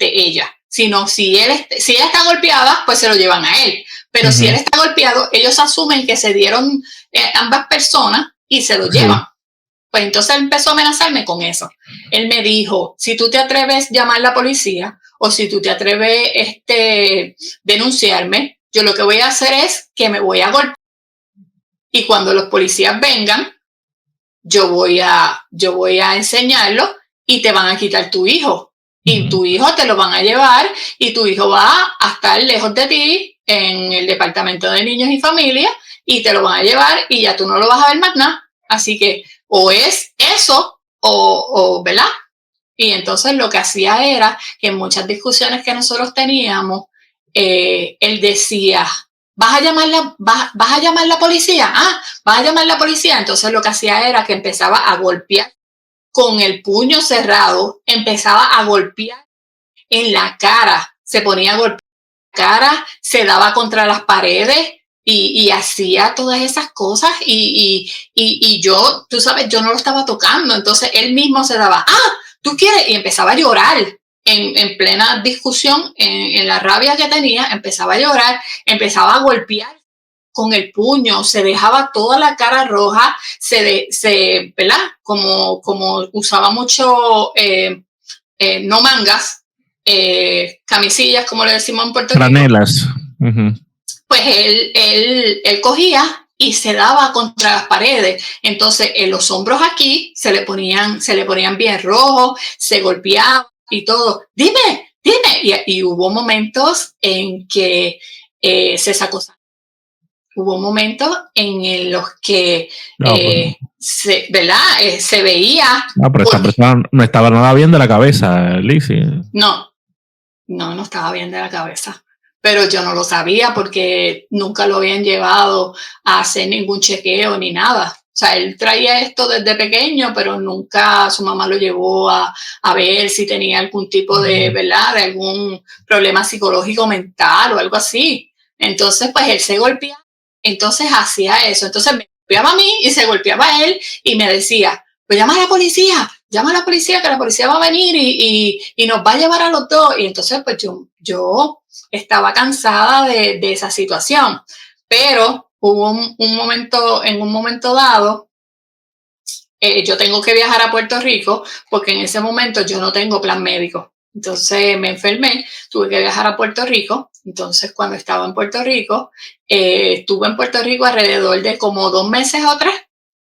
ella. sino si ella está golpeada, pues se lo llevan a él. Pero si él está golpeado, ellos asumen que se dieron ambas personas y se lo llevan. Pues entonces él empezó a amenazarme con eso. Él me dijo, si tú te atreves a llamar a la policía o si tú te atreves denunciarme, yo lo que voy a hacer es que me voy a golpear. Y cuando los policías vengan, yo voy a enseñarlo y te van a quitar tu hijo. Y tu hijo te lo van a llevar y tu hijo va a estar lejos de ti en el departamento de niños y familia y te lo van a llevar y ya tú no lo vas a ver más nada. Así que o es eso o ¿verdad? Y entonces lo que hacía era que en muchas discusiones que nosotros teníamos, él decía, ¿vas a llamar la policía? ¿Vas a llamar la policía? Entonces lo que hacía era que empezaba a golpear con el puño cerrado, empezaba a golpear en la cara, se ponía a golpear en la cara, se daba contra las paredes y hacía todas esas cosas y yo, tú sabes, yo no lo estaba tocando, entonces él mismo se daba, ¿tú quieres? Y empezaba a llorar en plena discusión, en la rabia que tenía, empezaba a llorar, empezaba a golpear con el puño, se dejaba toda la cara roja, ¿verdad? Como usaba mucho, no mangas, camisillas, como le decimos en Puerto Rico. Franelas. Pues él cogía y se daba contra las paredes. Entonces, en los hombros aquí se le ponían bien rojos, se golpeaba y todo. Dime. Y hubo momentos en que se sacó. Hubo momentos en los que ¿verdad? Se veía. No, pero esta persona no estaba nada bien de la cabeza, Lizzy. No estaba bien de la cabeza. Pero yo no lo sabía porque nunca lo habían llevado a hacer ningún chequeo ni nada. O sea, él traía esto desde pequeño, pero nunca su mamá lo llevó a ver si tenía algún tipo de, ¿verdad? De algún problema psicológico mental o algo así. Entonces, pues él se golpeaba. Entonces hacía eso. Entonces me golpeaba a mí y se golpeaba a él y me decía, pues llama a la policía, que la policía va a venir y nos va a llevar a los dos. Y entonces, pues yo estaba cansada de esa situación. Pero hubo en un momento dado, yo tengo que viajar a Puerto Rico porque en ese momento yo no tengo plan médico. Entonces me enfermé, tuve que viajar a Puerto Rico. Entonces cuando estaba en Puerto Rico, estuve en Puerto Rico alrededor de como 2 meses o 3.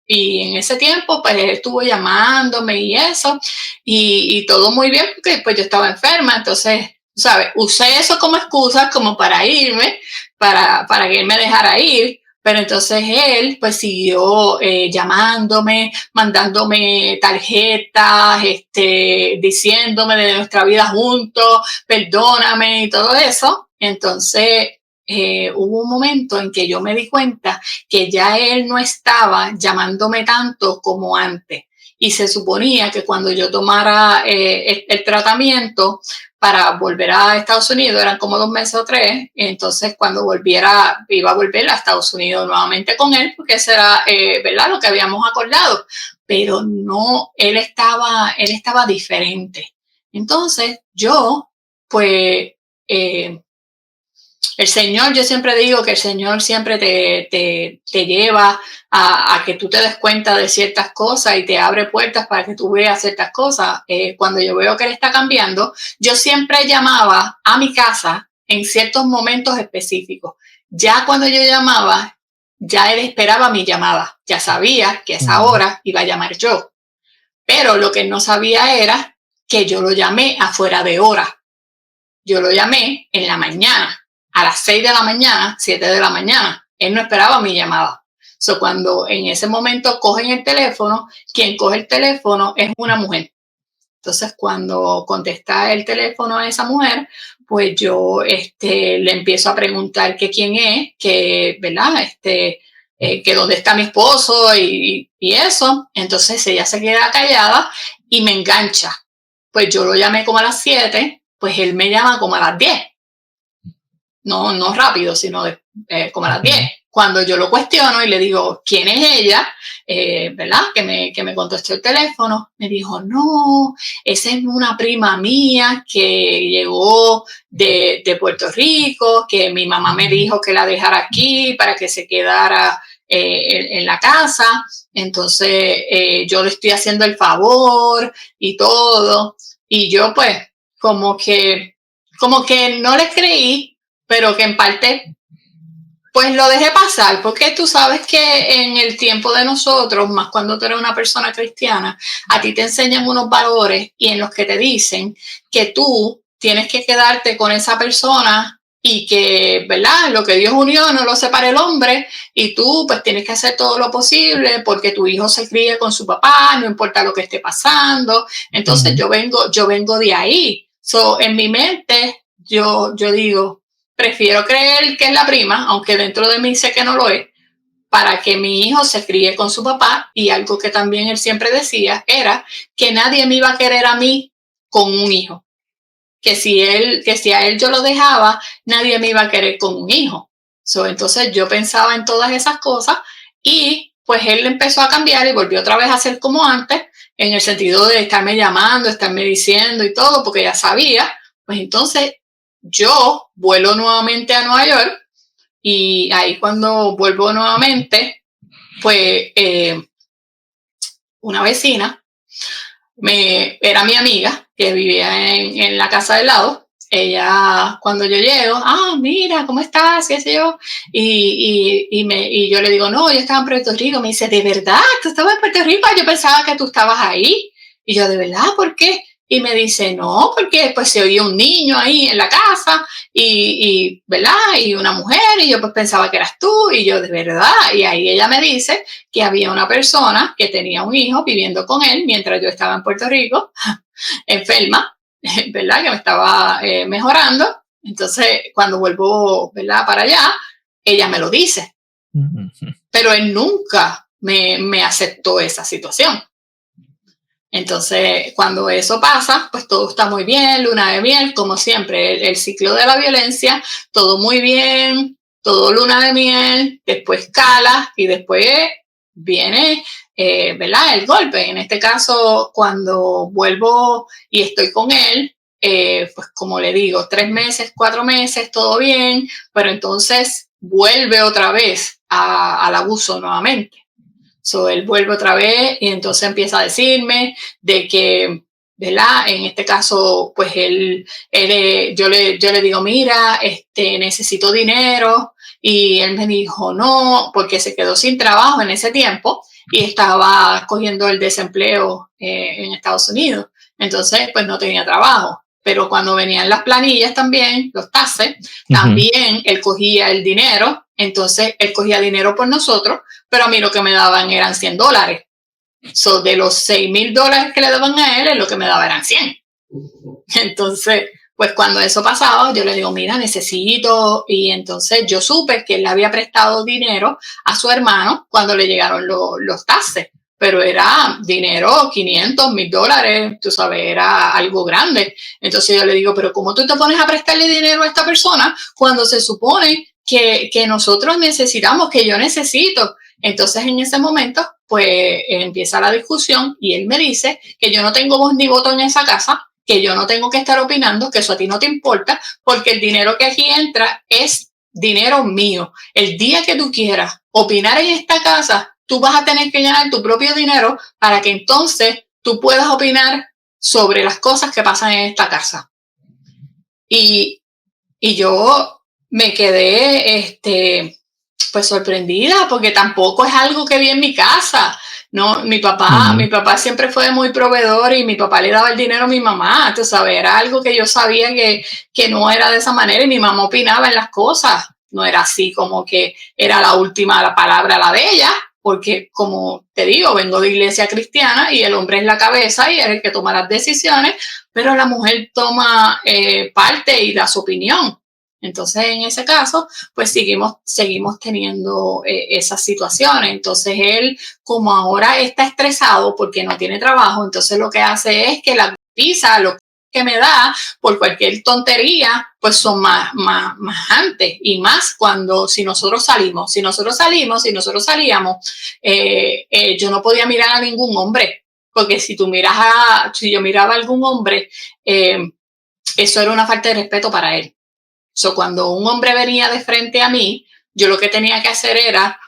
Y en ese tiempo, pues él estuvo llamándome y eso, y todo muy bien porque pues yo estaba enferma. Entonces, ¿sabes? Usé eso como excusa como para irme, para que él me dejara ir. Pero entonces él pues siguió llamándome, mandándome tarjetas, diciéndome de nuestra vida juntos, perdóname y todo eso. Entonces hubo un momento en que yo me di cuenta que ya él no estaba llamándome tanto como antes. Y se suponía que cuando yo tomara el tratamiento para volver a Estados Unidos, eran como 2 meses o 3, entonces cuando volviera, iba a volver a Estados Unidos nuevamente con él, porque eso era, ¿verdad?, lo que habíamos acordado. Pero no, él estaba diferente. Entonces yo, pues, el Señor, yo siempre digo que el Señor siempre te lleva a que tú te des cuenta de ciertas cosas y te abre puertas para que tú veas ciertas cosas. Cuando yo veo que Él está cambiando, yo siempre llamaba a mi casa en ciertos momentos específicos. Ya cuando yo llamaba, ya Él esperaba mi llamada. Ya sabía que a esa hora iba a llamar yo. Pero lo que Él no sabía era que yo lo llamé afuera de hora. Yo lo llamé en la mañana. A las 6 de la mañana, 7 de la mañana. Él no esperaba mi llamada. So, cuando en ese momento cogen el teléfono, quien coge el teléfono es una mujer. Entonces, cuando contesta el teléfono a esa mujer, pues yo le empiezo a preguntar que quién es, que, ¿verdad? Que dónde está mi esposo y eso. Entonces ella se queda callada y me engancha. Pues yo lo llamé como a las 7, pues él me llama como a las 10. no rápido, sino como a las 10. Cuando yo lo cuestiono y le digo, ¿quién es ella? ¿Verdad? Que me contestó el teléfono. Me dijo, no, esa es una prima mía que llegó de Puerto Rico, que mi mamá me dijo que la dejara aquí para que se quedara en la casa. Entonces, yo le estoy haciendo el favor y todo. Y yo, pues, como que no les creí, pero que en parte pues lo dejé pasar, porque tú sabes que en el tiempo de nosotros, más cuando tú eres una persona cristiana, a ti te enseñan unos valores y en los que te dicen que tú tienes que quedarte con esa persona y que, ¿verdad? Lo que Dios unió no lo separa el hombre, y tú pues tienes que hacer todo lo posible porque tu hijo se críe con su papá, no importa lo que esté pasando. Entonces yo vengo de ahí. So, en mi mente yo digo, prefiero creer que es la prima, aunque dentro de mí sé que no lo es, para que mi hijo se críe con su papá. Y algo que también él siempre decía era que nadie me iba a querer a mí con un hijo. Que si a él yo lo dejaba, nadie me iba a querer con un hijo. Entonces yo pensaba en todas esas cosas y pues él empezó a cambiar y volvió otra vez a ser como antes, en el sentido de estarme llamando, estarme diciendo y todo, porque ya sabía. Pues entonces yo vuelo nuevamente a Nueva York, y ahí cuando vuelvo nuevamente, pues una vecina era mi amiga que vivía en la casa del lado. Ella, cuando yo llego, mira, ¿cómo estás? ¿Qué sé yo? Y yo le digo, no, yo estaba en Puerto Rico. Me dice, ¿de verdad? ¿Tú estabas en Puerto Rico? Yo pensaba que tú estabas ahí. Y yo, ¿de verdad? ¿Por qué? Y me dice, no, porque pues se oía un niño ahí en la casa ¿verdad? Y una mujer, y yo pues pensaba que eras tú, y yo, ¿de verdad? Y ahí ella me dice que había una persona que tenía un hijo viviendo con él mientras yo estaba en Puerto Rico, enferma, ¿verdad? Que me estaba mejorando. Entonces, cuando vuelvo, ¿verdad? Para allá, ella me lo dice. Pero él nunca me aceptó esa situación. Entonces, cuando eso pasa, pues todo está muy bien, luna de miel, como siempre, el ciclo de la violencia, todo muy bien, todo luna de miel, después cala y después viene, ¿verdad? El golpe. En este caso, cuando vuelvo y estoy con él, pues como le digo, 3 meses, 4 meses, todo bien, pero entonces vuelve otra vez al abuso nuevamente. Él vuelve otra vez y entonces empieza a decirme de que, ¿verdad? En este caso, pues yo le digo, mira, necesito dinero. Y él me dijo, no, porque se quedó sin trabajo en ese tiempo y estaba cogiendo el desempleo en Estados Unidos. Entonces, pues no tenía trabajo. Pero cuando venían las planillas también, los taxes, también él cogía el dinero. Entonces, él cogía dinero por nosotros, pero a mí lo que me daban eran $100. De los $6,000 que le daban a él, lo que me daba eran 100. Entonces, pues cuando eso pasaba, yo le digo, mira, necesito. Y entonces yo supe que él le había prestado dinero a su hermano cuando le llegaron los taxes. Pero era dinero, $500, $1,000, tú sabes, era algo grande. Entonces yo le digo, pero ¿cómo tú te pones a prestarle dinero a esta persona cuando se supone que nosotros necesitamos, que yo necesito? Entonces en ese momento, pues empieza la discusión y él me dice que yo no tengo voz ni voto en esa casa, que yo no tengo que estar opinando, que eso a ti no te importa, porque el dinero que aquí entra es dinero mío. El día que tú quieras opinar en esta casa, tú vas a tener que ganar tu propio dinero para que entonces tú puedas opinar sobre las cosas que pasan en esta casa. Y yo me quedé, pues sorprendida, porque tampoco es algo que vi en mi casa. No, mi papá siempre fue muy proveedor y mi papá le daba el dinero a mi mamá, tú sabes, era algo que yo sabía que no era de esa manera, y mi mamá opinaba en las cosas. No era así como que era la última palabra la de ella, porque como te digo, vengo de iglesia cristiana y el hombre es la cabeza y es el que toma las decisiones, pero la mujer toma parte y da su opinión. Entonces, en ese caso, pues seguimos teniendo esas situaciones. Entonces, él, como ahora está estresado porque no tiene trabajo, entonces lo que hace es que la pisa, lo que me da por cualquier tontería, pues son más antes, y más cuando si nosotros salíamos, salíamos, yo no podía mirar a ningún hombre, porque si yo miraba a algún hombre, eso era una falta de respeto para él. So, cuando un hombre venía de frente a mí, yo lo que tenía que hacer era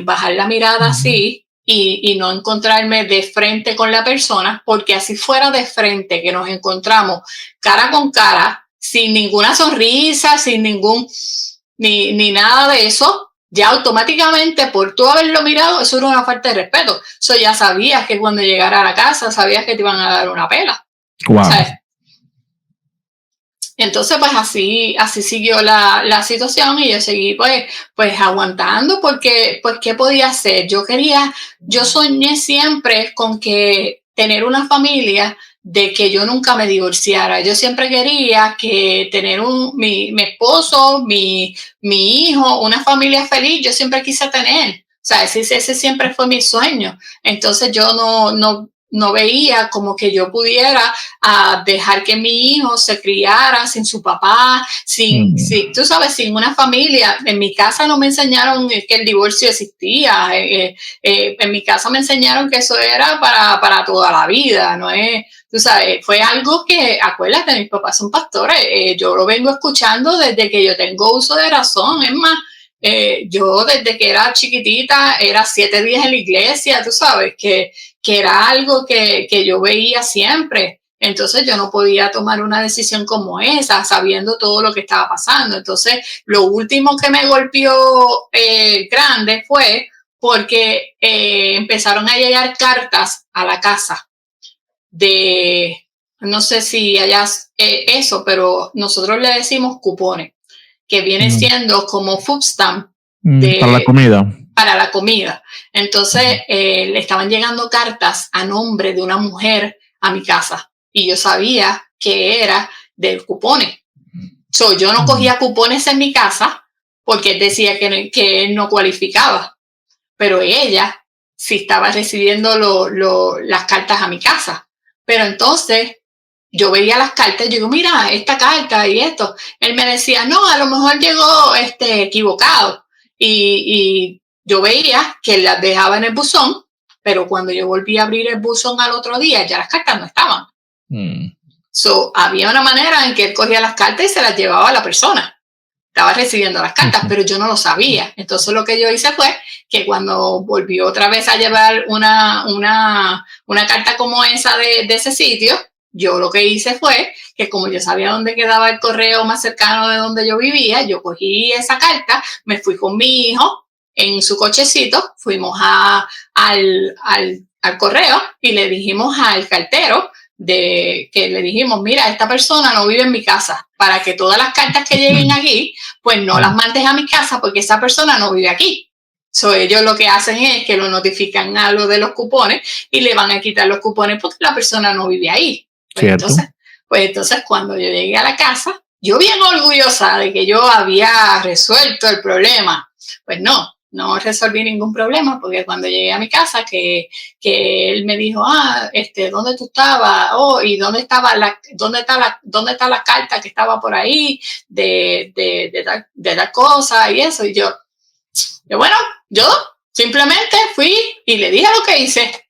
bajar la mirada así y no encontrarme de frente con la persona, porque así fuera de frente que nos encontramos cara con cara, sin ninguna sonrisa, sin ni nada de eso, ya automáticamente por tú haberlo mirado, eso era una falta de respeto. So, ya sabías que cuando llegara a la casa, sabías que te iban a dar una pela. Wow. ¿Sabes? Entonces, pues así siguió la situación y yo seguí pues aguantando porque, pues, ¿qué podía hacer? Yo soñé siempre con que tener una familia, de que yo nunca me divorciara. Yo siempre quería que tener mi esposo, mi hijo, una familia feliz, yo siempre quise tener. O sea, ese siempre fue mi sueño. Entonces yo no veía como que yo pudiera dejar que mi hijo se criara sin su papá, tú sabes, sin una familia. En mi casa no me enseñaron que el divorcio existía. En mi casa me enseñaron que eso era para toda la vida, no es, tú sabes, fue algo que, acuérdate, mis papás son pastores, yo lo vengo escuchando desde que yo tengo uso de razón. Es más, yo desde que era chiquitita era 7 días en la iglesia, tú sabes, que era algo que yo veía siempre. Entonces yo no podía tomar una decisión como esa, sabiendo todo lo que estaba pasando. Entonces lo último que me golpeó grande fue porque empezaron a llegar cartas a la casa no sé si hayas eso, pero nosotros le decimos cupones, que viene siendo como food stamp para la comida. Para la comida. Entonces le estaban llegando cartas a nombre de una mujer a mi casa y yo sabía que era del cupones. So, yo no cogía cupones en mi casa porque él decía que él no cualificaba, pero ella sí estaba recibiendo las cartas a mi casa. Pero entonces yo veía las cartas y yo digo, mira, esta carta y esto. Él me decía, no, a lo mejor llegó equivocado. Y yo veía que él las dejaba en el buzón, pero cuando yo volví a abrir el buzón al otro día, ya las cartas no estaban. So, había una manera en que él cogía las cartas y se las llevaba a la persona. Estaba recibiendo las cartas, pero yo no lo sabía. Entonces lo que yo hice fue que cuando volvió otra vez a llevar una carta como esa de ese sitio, yo lo que hice fue que como yo sabía dónde quedaba el correo más cercano de donde yo vivía, yo cogí esa carta, me fui con mi hijo en su cochecito, fuimos al correo y le dijimos al cartero que le dijimos, mira, esta persona no vive en mi casa, para que todas las cartas que lleguen aquí, pues no las mandes a mi casa porque esa persona no vive aquí. So, ellos lo que hacen es que lo notifican a lo de los cupones y le van a quitar los cupones porque la persona no vive ahí. Pues entonces cuando yo llegué a la casa, yo bien orgullosa de que yo había resuelto el problema. Pues no resolví ningún problema porque cuando llegué a mi casa que él me dijo, ¿dónde tú estabas? Oh, ¿y dónde está la carta que estaba por ahí de la cosa y eso? Y yo bueno, yo simplemente fui y le dije lo que hice.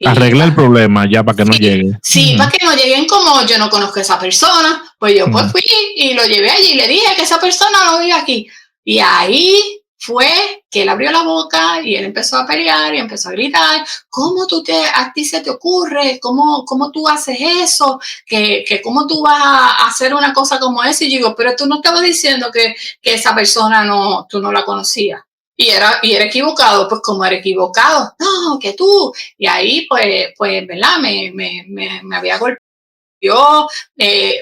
Arregla el problema ya para que no llegue. Sí, para que no lleguen como yo no conozco a esa persona. Pues yo pues fui y lo llevé allí y le dije que esa persona no vive aquí. Y ahí fue que él abrió la boca y él empezó a pelear y empezó a gritar, ¿cómo a ti se te ocurre? ¿Cómo tú haces eso? ¿Que cómo tú vas a hacer una cosa como esa? Y yo digo, pero tú no estabas diciendo que esa persona tú no la conocías. Y era equivocado, pues como era equivocado, no, que tú. Y ahí, pues, ¿verdad? Me había golpeado. Yo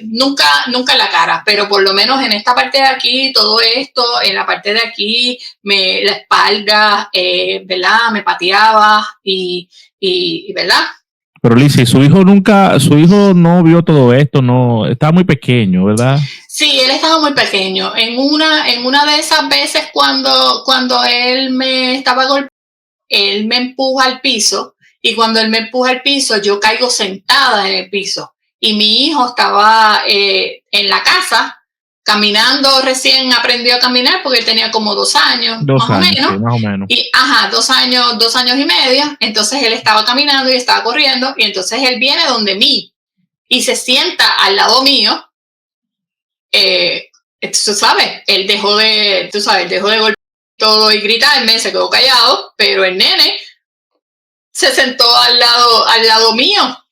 nunca en la cara, pero por lo menos en esta parte de aquí, todo esto, en la parte de aquí, la espalda, ¿verdad? Me pateaba y ¿verdad? Pero Lizzy, su hijo no vio todo esto, no, estaba muy pequeño, ¿verdad? Sí, él estaba muy pequeño. En una de esas veces cuando él me estaba golpeando, él me empuja al piso y cuando él me empuja al piso, yo caigo sentada en el piso. y mi hijo estaba en la casa caminando, recién aprendió a caminar porque él tenía como 2 años, más o menos. Sí, más o menos. Y, 2 años y medio. Entonces él estaba caminando y estaba corriendo, y entonces él viene donde mí y se sienta al lado mío. Tú sabes, él dejó de golpear todo y gritarme, se quedó callado, pero el nene se sentó al lado mío,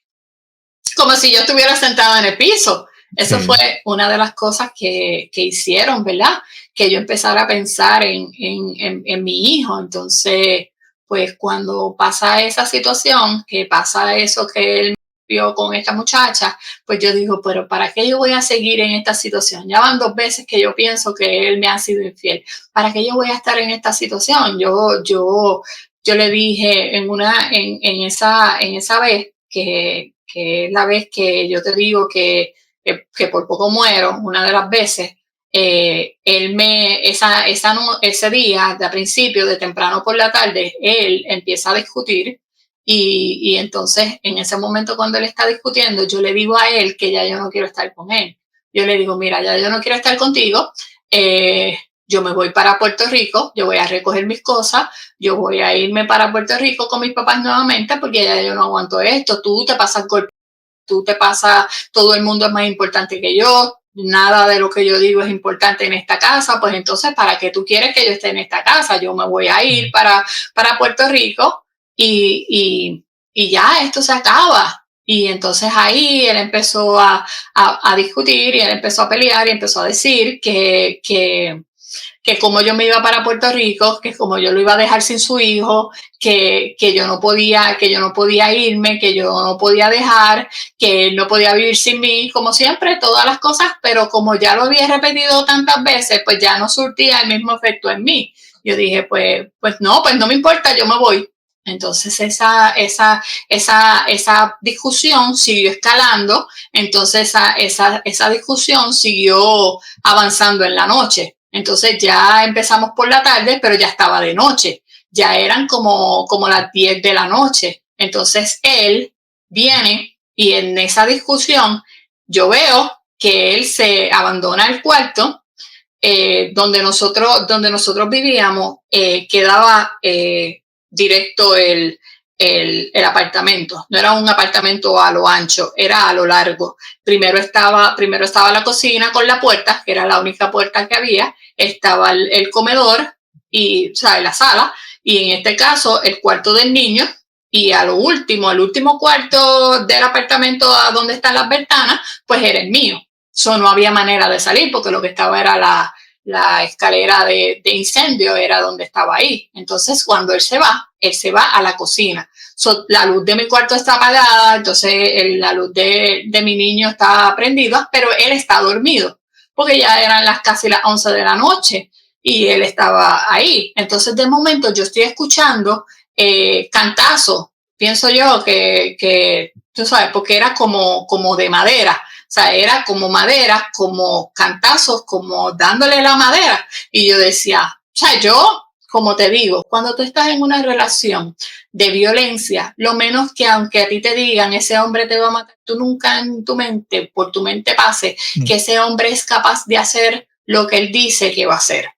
como si yo estuviera sentada en el piso. Eso fue una de las cosas que hicieron, ¿verdad? Que yo empezara a pensar en mi hijo. Entonces, pues cuando pasa esa situación, que pasa eso que él vio con esta muchacha, pues yo digo, pero ¿para qué yo voy a seguir en esta situación? Ya van 2 veces que yo pienso que él me ha sido infiel. ¿Para qué yo voy a estar en esta situación? Yo le dije en esa vez que es la vez que yo te digo que por poco muero, una de las veces, ese día, de principio, de temprano por la tarde, él empieza a discutir y entonces en ese momento cuando él está discutiendo, yo le digo a él que ya yo no quiero estar con él. Yo le digo, mira, ya yo no quiero estar contigo, yo me voy para Puerto Rico, yo voy a recoger mis cosas, yo voy a irme para Puerto Rico con mis papás nuevamente porque ya yo no aguanto esto, tú te pasas todo el mundo es más importante que yo, nada de lo que yo digo es importante en esta casa, pues entonces, ¿para qué tú quieres que yo esté en esta casa? Yo me voy a ir para Puerto Rico y ya esto se acaba. Y entonces ahí él empezó a discutir y él empezó a pelear y empezó a decir que como yo me iba para Puerto Rico, que como yo lo iba a dejar sin su hijo, que yo no podía irme, que yo no podía dejar, que él no podía vivir sin mí, como siempre, todas las cosas, pero como ya lo había repetido tantas veces, pues ya no surtía el mismo efecto en mí. Yo dije, pues no me importa, yo me voy. Entonces esa discusión siguió escalando, entonces esa discusión siguió avanzando en la noche. Entonces ya empezamos por la tarde, pero ya estaba de noche. Ya eran como las 10 de la noche. Entonces él viene y en esa discusión yo veo que él se abandona el cuarto donde nosotros vivíamos, quedaba directo el apartamento. No era un apartamento a lo ancho, era a lo largo. Primero estaba la cocina con la puerta, que era la única puerta que había. Estaba el comedor y, o sea, la sala. Y en este caso, el cuarto del niño. Y al último cuarto del apartamento a donde están las ventanas, pues era el mío. No había manera de salir porque lo que estaba era la escalera de incendio, era donde estaba ahí. Entonces, cuando él se va a la cocina. La luz de mi cuarto está apagada, entonces la luz de mi niño está prendida, pero él está dormido, porque ya eran casi las 11 de la noche y él estaba ahí. Entonces, de momento, yo estoy escuchando cantazos, pienso yo que tú sabes, porque era como de madera. O sea, era como madera, como cantazos, como dándole la madera. Y yo decía, o sea, yo, como te digo, cuando tú estás en una relación de violencia, lo menos que aunque a ti te digan ese hombre te va a matar, tú nunca en tu mente, por tu mente pase que ese hombre es capaz de hacer lo que él dice que va a hacer.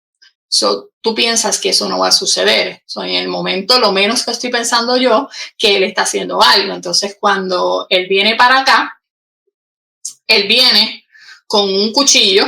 Tú piensas que eso no va a suceder. En el momento, lo menos que estoy pensando yo, que él está haciendo algo. Entonces, cuando él viene para acá, él viene con un cuchillo,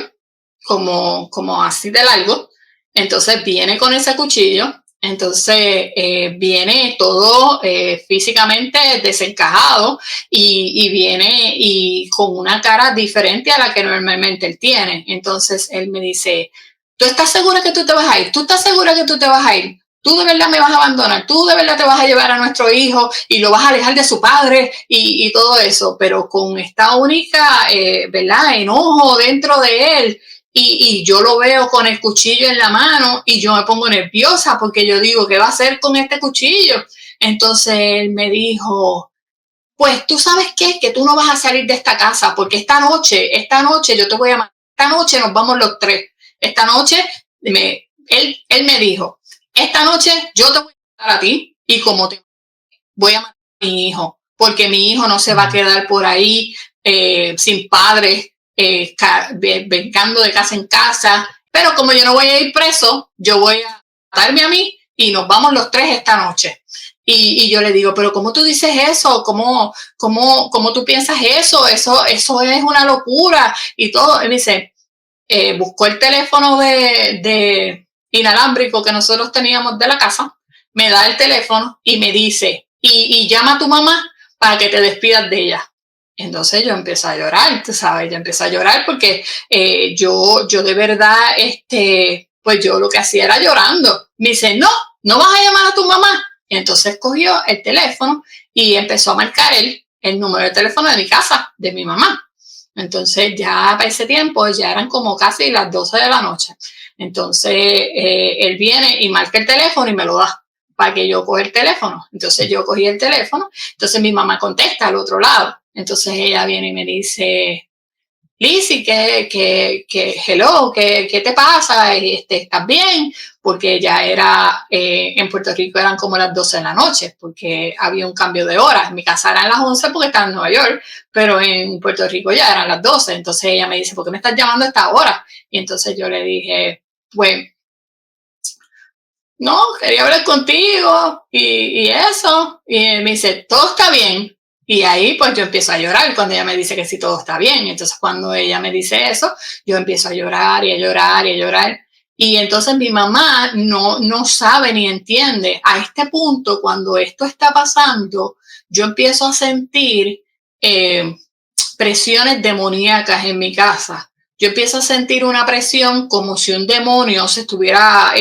como así de largo, entonces viene con ese cuchillo, entonces viene todo físicamente desencajado y viene y con una cara diferente a la que normalmente él tiene. Entonces él me dice, ¿tú estás segura que tú te vas a ir? ¿Tú estás segura que tú te vas a ir? ¿Tú de verdad me vas a abandonar? ¿Tú de verdad te vas a llevar a nuestro hijo y lo vas a alejar de su padre y todo eso? Pero con esta única, ¿verdad? Enojo dentro de él. Y yo lo veo con el cuchillo en la mano y yo me pongo nerviosa porque yo digo, ¿qué va a hacer con este cuchillo? Entonces él me dijo, pues tú sabes qué, que tú no vas a salir de esta casa porque esta noche yo te voy a matar. Esta noche nos vamos los 3. Esta noche, él me dijo, esta noche yo te voy a matar a ti y como te voy a matar a mi hijo, porque mi hijo no se va a quedar por ahí sin padres, brincando de casa en casa. Pero como yo no voy a ir preso, yo voy a matarme a mí y nos vamos los 3 esta noche. Y yo le digo, pero ¿cómo tú dices eso? ¿Cómo tú piensas eso? Eso es una locura y todo. Y me dice, buscó el teléfono de inalámbrico que nosotros teníamos de la casa, me da el teléfono y me dice, y llama a tu mamá para que te despidas de ella. Entonces yo empecé a llorar, tú sabes, yo empecé a llorar porque yo de verdad, pues yo lo que hacía era llorando. Me dice, no vas a llamar a tu mamá. Y entonces cogió el teléfono y empezó a marcar el número de teléfono de mi casa, de mi mamá. Entonces ya para ese tiempo ya eran como casi las 12 de la noche. Entonces él viene y marca el teléfono y me lo da para que yo coja el teléfono. Entonces yo cogí el teléfono, entonces mi mamá contesta al otro lado. Entonces ella viene y me dice, Lizzy, hello, ¿qué te pasa? ¿Estás bien? Porque ya era, en Puerto Rico eran como las 12 de la noche, porque había un cambio de hora. En mi casa eran las 11 porque estaba en Nueva York, pero en Puerto Rico ya eran las 12. Entonces ella me dice, ¿por qué me estás llamando a esta hora? Y entonces yo le dije, pues, no, quería hablar contigo y eso. Y me dice, todo está bien. Y ahí pues yo empiezo a llorar cuando ella me dice que sí, todo está bien. Entonces cuando ella me dice eso, yo empiezo a llorar y a llorar y a llorar. Y entonces mi mamá no sabe ni entiende. A este punto, cuando esto está pasando, yo empiezo a sentir presiones demoníacas en mi casa. Yo empiezo a sentir una presión como si un demonio se estuviera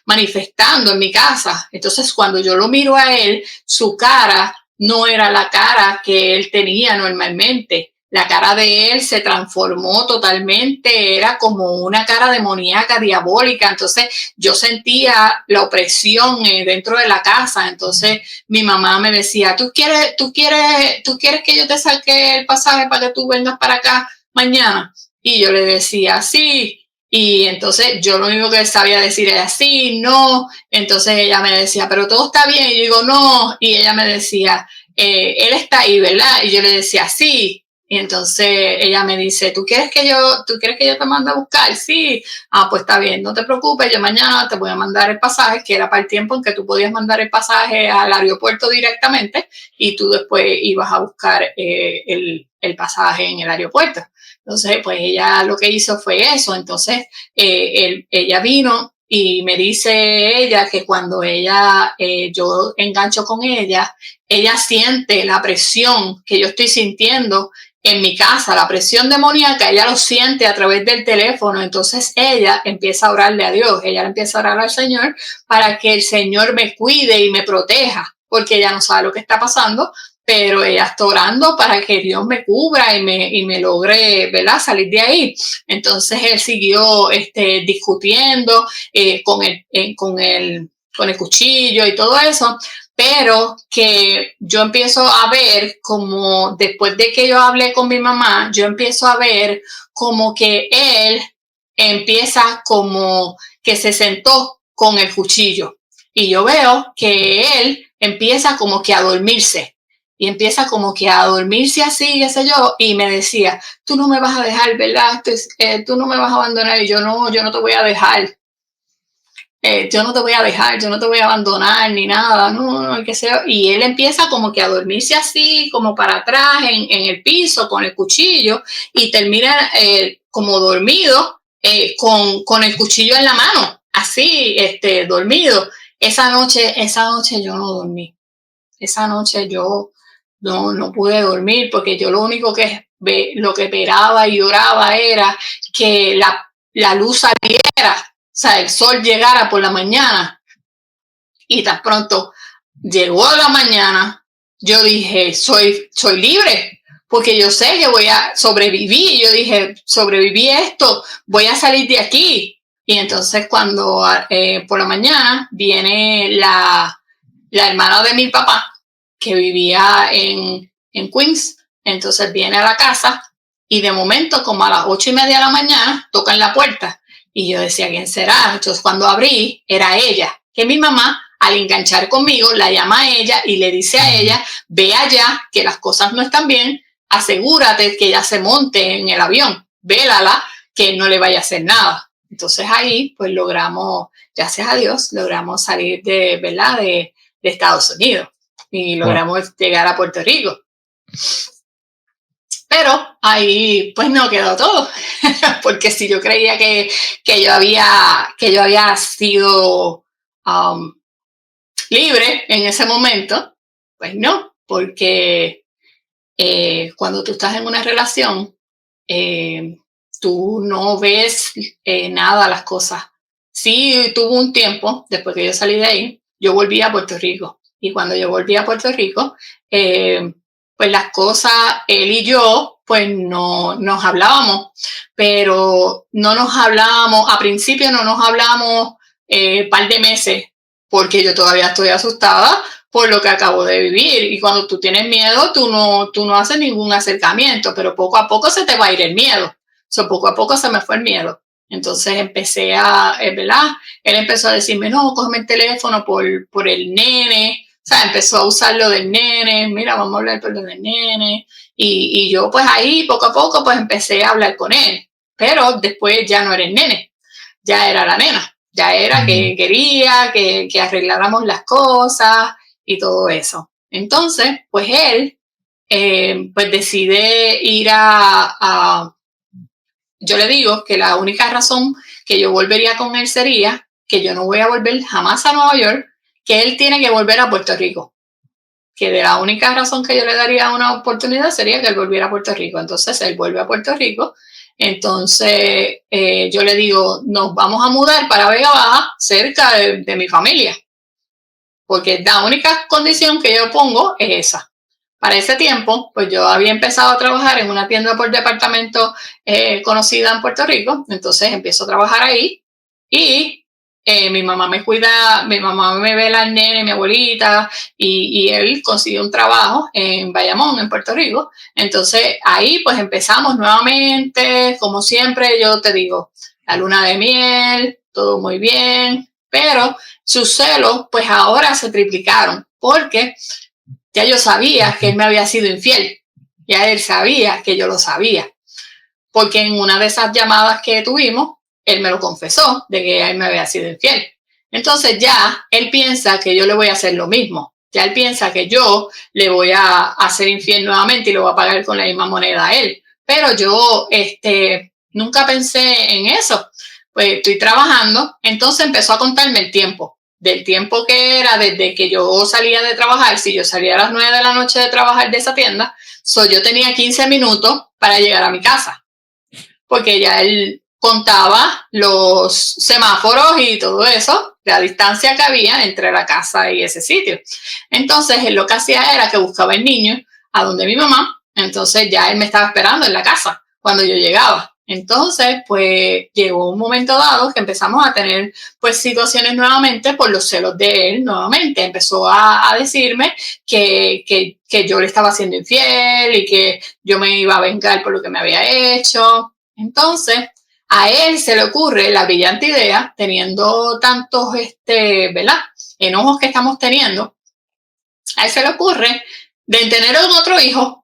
manifestando en mi casa. Entonces, cuando yo lo miro a él, su cara no era la cara que él tenía normalmente. La cara de él se transformó totalmente, era como una cara demoníaca, diabólica. Entonces, yo sentía la opresión dentro de la casa. Entonces, mi mamá me decía, ¿tú quieres que yo te saque el pasaje para que tú vengas para acá mañana? Y yo le decía, sí. Y entonces yo lo único que sabía decir era sí, no. Entonces ella me decía, pero todo está bien. Y yo digo, no. Y ella me decía, él está ahí, ¿verdad? Y yo le decía, sí. Y entonces ella me dice, ¿tú quieres que yo te mande a buscar? Sí. Ah, pues está bien, no te preocupes, yo mañana te voy a mandar el pasaje, que era para el tiempo en que tú podías mandar el pasaje al aeropuerto directamente y tú después ibas a buscar el pasaje en el aeropuerto. Entonces, pues ella lo que hizo fue eso. Entonces, ella vino y me dice ella que cuando yo engancho con ella siente la presión que yo estoy sintiendo en mi casa, la presión demoníaca, ella lo siente a través del teléfono. Entonces ella empieza a orarle a Dios, ella le empieza a orar al Señor para que el Señor me cuide y me proteja, porque ella no sabe lo que está pasando, pero ella está orando para que Dios me cubra y me logre, ¿verdad?, salir de ahí. Entonces él siguió discutiendo con el cuchillo y todo eso, pero que yo empiezo a ver como después de que yo hablé con mi mamá, yo empiezo a ver como que él empieza como que se sentó con el cuchillo y yo veo que él empieza como que a dormirse y empieza como que a dormirse así, qué sé yo, y me decía, tú no me vas a dejar, ¿verdad? Tú no me vas a abandonar. Y yo no te voy a dejar. Yo no te voy a dejar, yo no te voy a abandonar ni nada, no, qué sé yo. Y él empieza como que a dormirse así, como para atrás en el piso con el cuchillo y termina como dormido con el cuchillo en la mano, así, dormido. Esa noche yo no dormí. Esa noche yo no pude dormir porque yo lo único lo que esperaba y oraba era que la luz saliera, o sea, el sol llegara por la mañana. Y tan pronto llegó la mañana, yo dije, soy libre, porque yo sé que voy a sobrevivir. Yo dije, sobreviví esto, voy a salir de aquí. Y entonces cuando por la mañana viene la hermana de mi papá, que vivía en Queens, entonces viene a la casa y de momento como a las 8:30 de la mañana tocan la puerta y yo decía, ¿quién será? Entonces cuando abrí era ella, que mi mamá al enganchar conmigo la llama a ella y le dice a ella, ve allá que las cosas no están bien, asegúrate que ella se monte en el avión, vélala, que no le vaya a hacer nada. Entonces ahí, pues logramos, gracias a Dios, logramos salir ¿verdad? De Estados Unidos y logramos llegar a Puerto Rico. Pero ahí pues no quedó todo, porque si yo creía que yo había sido libre en ese momento, pues no, porque cuando tú estás en una relación, tú no ves nada las cosas. Sí, tuvo un tiempo, después que yo salí de ahí, yo volví a Puerto Rico. Y cuando yo volví a Puerto Rico, pues las cosas, él y yo, pues no nos hablábamos, pero no nos hablábamos, a principio no nos hablábamos par de meses, porque yo todavía estoy asustada por lo que acabo de vivir. Y cuando tú tienes miedo, tú no haces ningún acercamiento, pero poco a poco se te va a ir el miedo. Poco a poco se me fue el miedo. Entonces empecé ¿verdad? Él empezó a decirme, no, cógeme el teléfono por el nene. O sea, empezó a usar lo del nene. Mira, vamos a hablar por lo del nene. Y yo pues ahí poco a poco pues empecé a hablar con él. Pero después ya no era el nene, ya era la nena. Ya era que quería que arregláramos las cosas y todo eso. Entonces, pues él pues decide ir yo le digo que la única razón que yo volvería con él sería que yo no voy a volver jamás a Nueva York, que él tiene que volver a Puerto Rico. Que de la única razón que yo le daría una oportunidad sería que él volviera a Puerto Rico. Entonces él vuelve a Puerto Rico. Entonces yo le digo, nos vamos a mudar para Vega Baja, cerca de mi familia. Porque la única condición que yo pongo es esa. Para ese tiempo, pues yo había empezado a trabajar en una tienda por departamento conocida en Puerto Rico. Entonces empiezo a trabajar ahí y mi mamá me cuida, mi mamá me vela al nene, mi abuelita, y él consiguió un trabajo en Bayamón, en Puerto Rico. Entonces ahí pues empezamos nuevamente, como siempre yo te digo, la luna de miel, todo muy bien, pero sus celos pues ahora se triplicaron porque ya yo sabía que él me había sido infiel. Ya él sabía que yo lo sabía. Porque en una de esas llamadas que tuvimos, él me lo confesó de que él me había sido infiel. Entonces ya él piensa que yo le voy a hacer lo mismo. Ya él piensa que yo le voy a hacer infiel nuevamente y lo voy a pagar con la misma moneda a él. Pero yo nunca pensé en eso. Pues estoy trabajando. Entonces empezó a contarme el tiempo. Del tiempo que era desde que yo salía de trabajar. Si yo salía a las 9 de la noche de trabajar de esa tienda, yo tenía 15 minutos para llegar a mi casa. Porque ya él contaba los semáforos y todo eso, la distancia que había entre la casa y ese sitio. Entonces, él lo que hacía era que buscaba el niño a donde mi mamá, entonces ya él me estaba esperando en la casa cuando yo llegaba. Entonces, pues llegó un momento dado que empezamos a tener pues situaciones nuevamente por los celos de él nuevamente. Empezó a decirme que yo le estaba haciendo infiel y que yo me iba a vengar por lo que me había hecho. Entonces, a él se le ocurre la brillante idea, teniendo tantos ¿verdad? Enojos que estamos teniendo, a él se le ocurre de tener otro hijo.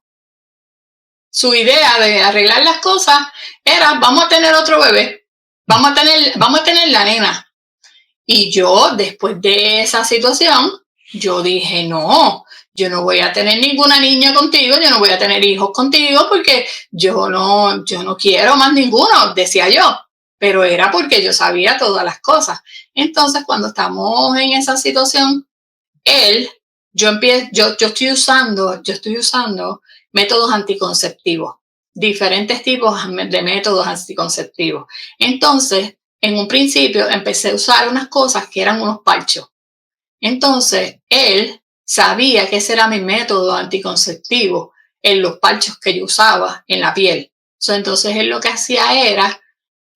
Su idea de arreglar las cosas era, vamos a tener otro bebé, vamos a tener la nena. Y yo, después de esa situación, yo dije, no, yo no voy a tener ninguna niña contigo, yo no voy a tener hijos contigo porque yo no quiero más ninguno, decía yo. Pero era porque yo sabía todas las cosas. Entonces, cuando estamos en esa situación, yo estoy usando métodos anticonceptivos, diferentes tipos de métodos anticonceptivos. Entonces, en un principio empecé a usar unas cosas que eran unos parchos. Entonces, él sabía que ese era mi método anticonceptivo en los parchos que yo usaba en la piel. Entonces, él lo que hacía era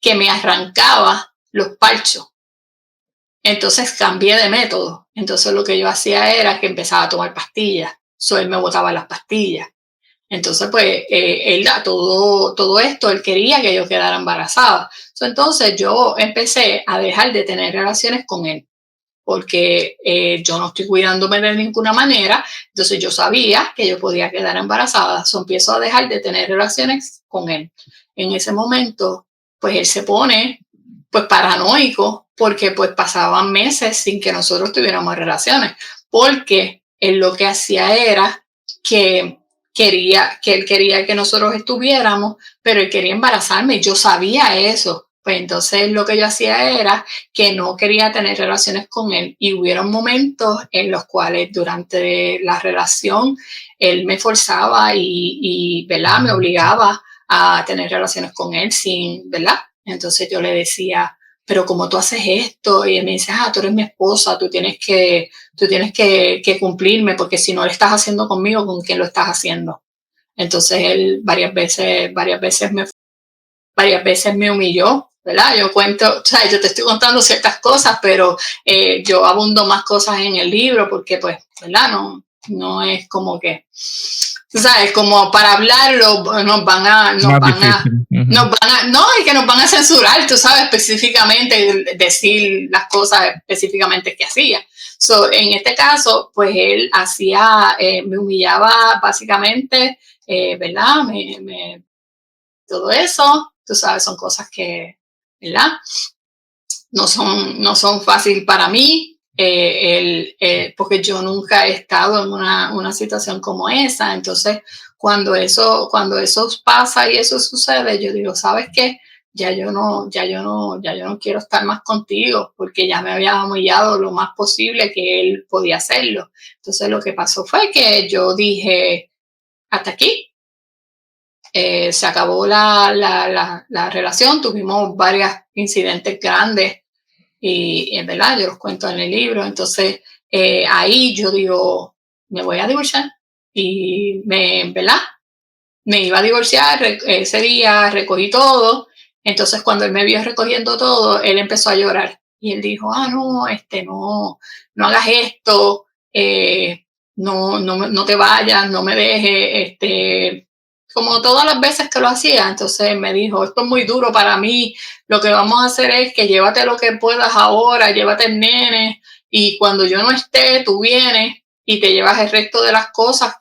que me arrancaba los parchos. Entonces, cambié de método. Entonces, lo que yo hacía era que empezaba a tomar pastillas. Él me botaba las pastillas. Entonces, pues, él todo esto, él quería que yo quedara embarazada. Entonces, yo empecé a dejar de tener relaciones con él. porque yo no estoy cuidándome de ninguna manera. Entonces yo sabía que yo podía quedar embarazada. So, empiezo a dejar de tener relaciones con él. En ese momento, pues él se pone pues paranoico, porque pues pasaban meses sin que nosotros tuviéramos relaciones, porque él lo que hacía era que él quería que nosotros estuviéramos, pero él quería embarazarme. Yo sabía eso. Pues entonces lo que yo hacía era que no quería tener relaciones con él, y hubieron momentos en los cuales durante la relación él me forzaba y ¿verdad? Me obligaba a tener relaciones con él sin, ¿verdad? Entonces yo le decía, pero ¿cómo tú haces esto? Y él me dice, tú eres mi esposa, tú tienes que cumplirme, porque si no lo estás haciendo conmigo, ¿con quién lo estás haciendo? Entonces él varias veces me humilló, ¿verdad? Yo cuento, o sea, yo te estoy contando ciertas cosas, pero yo abundo más cosas en el libro, porque pues, ¿verdad? No es como que, tú sabes, como para hablarlo, no, y que nos van a censurar, tú sabes, específicamente, decir las cosas específicamente que hacía. So, en este caso, pues él me humillaba básicamente, ¿verdad? Todo eso, tú sabes, son cosas que, ¿verdad? No son fácil para mí, porque yo nunca he estado en una situación como esa. Entonces, cuando eso pasa y eso sucede, yo digo, ¿sabes qué? Ya yo no quiero estar más contigo, porque ya me había humillado lo más posible que él podía hacerlo. Entonces, lo que pasó fue que yo dije, hasta aquí. Se acabó la relación, tuvimos varios incidentes grandes, y en verdad yo los cuento en el libro. Entonces ahí yo digo, me voy a divorciar, y ¿verdad? Me iba a divorciar. Ese día recogí todo. Entonces cuando él me vio recogiendo todo, él empezó a llorar, y él dijo, no, no hagas esto, no te vayas, no me dejes, como todas las veces que lo hacía. Entonces me dijo, esto es muy duro para mí, lo que vamos a hacer es que llévate lo que puedas ahora, llévate el nene, y cuando yo no esté, tú vienes y te llevas el resto de las cosas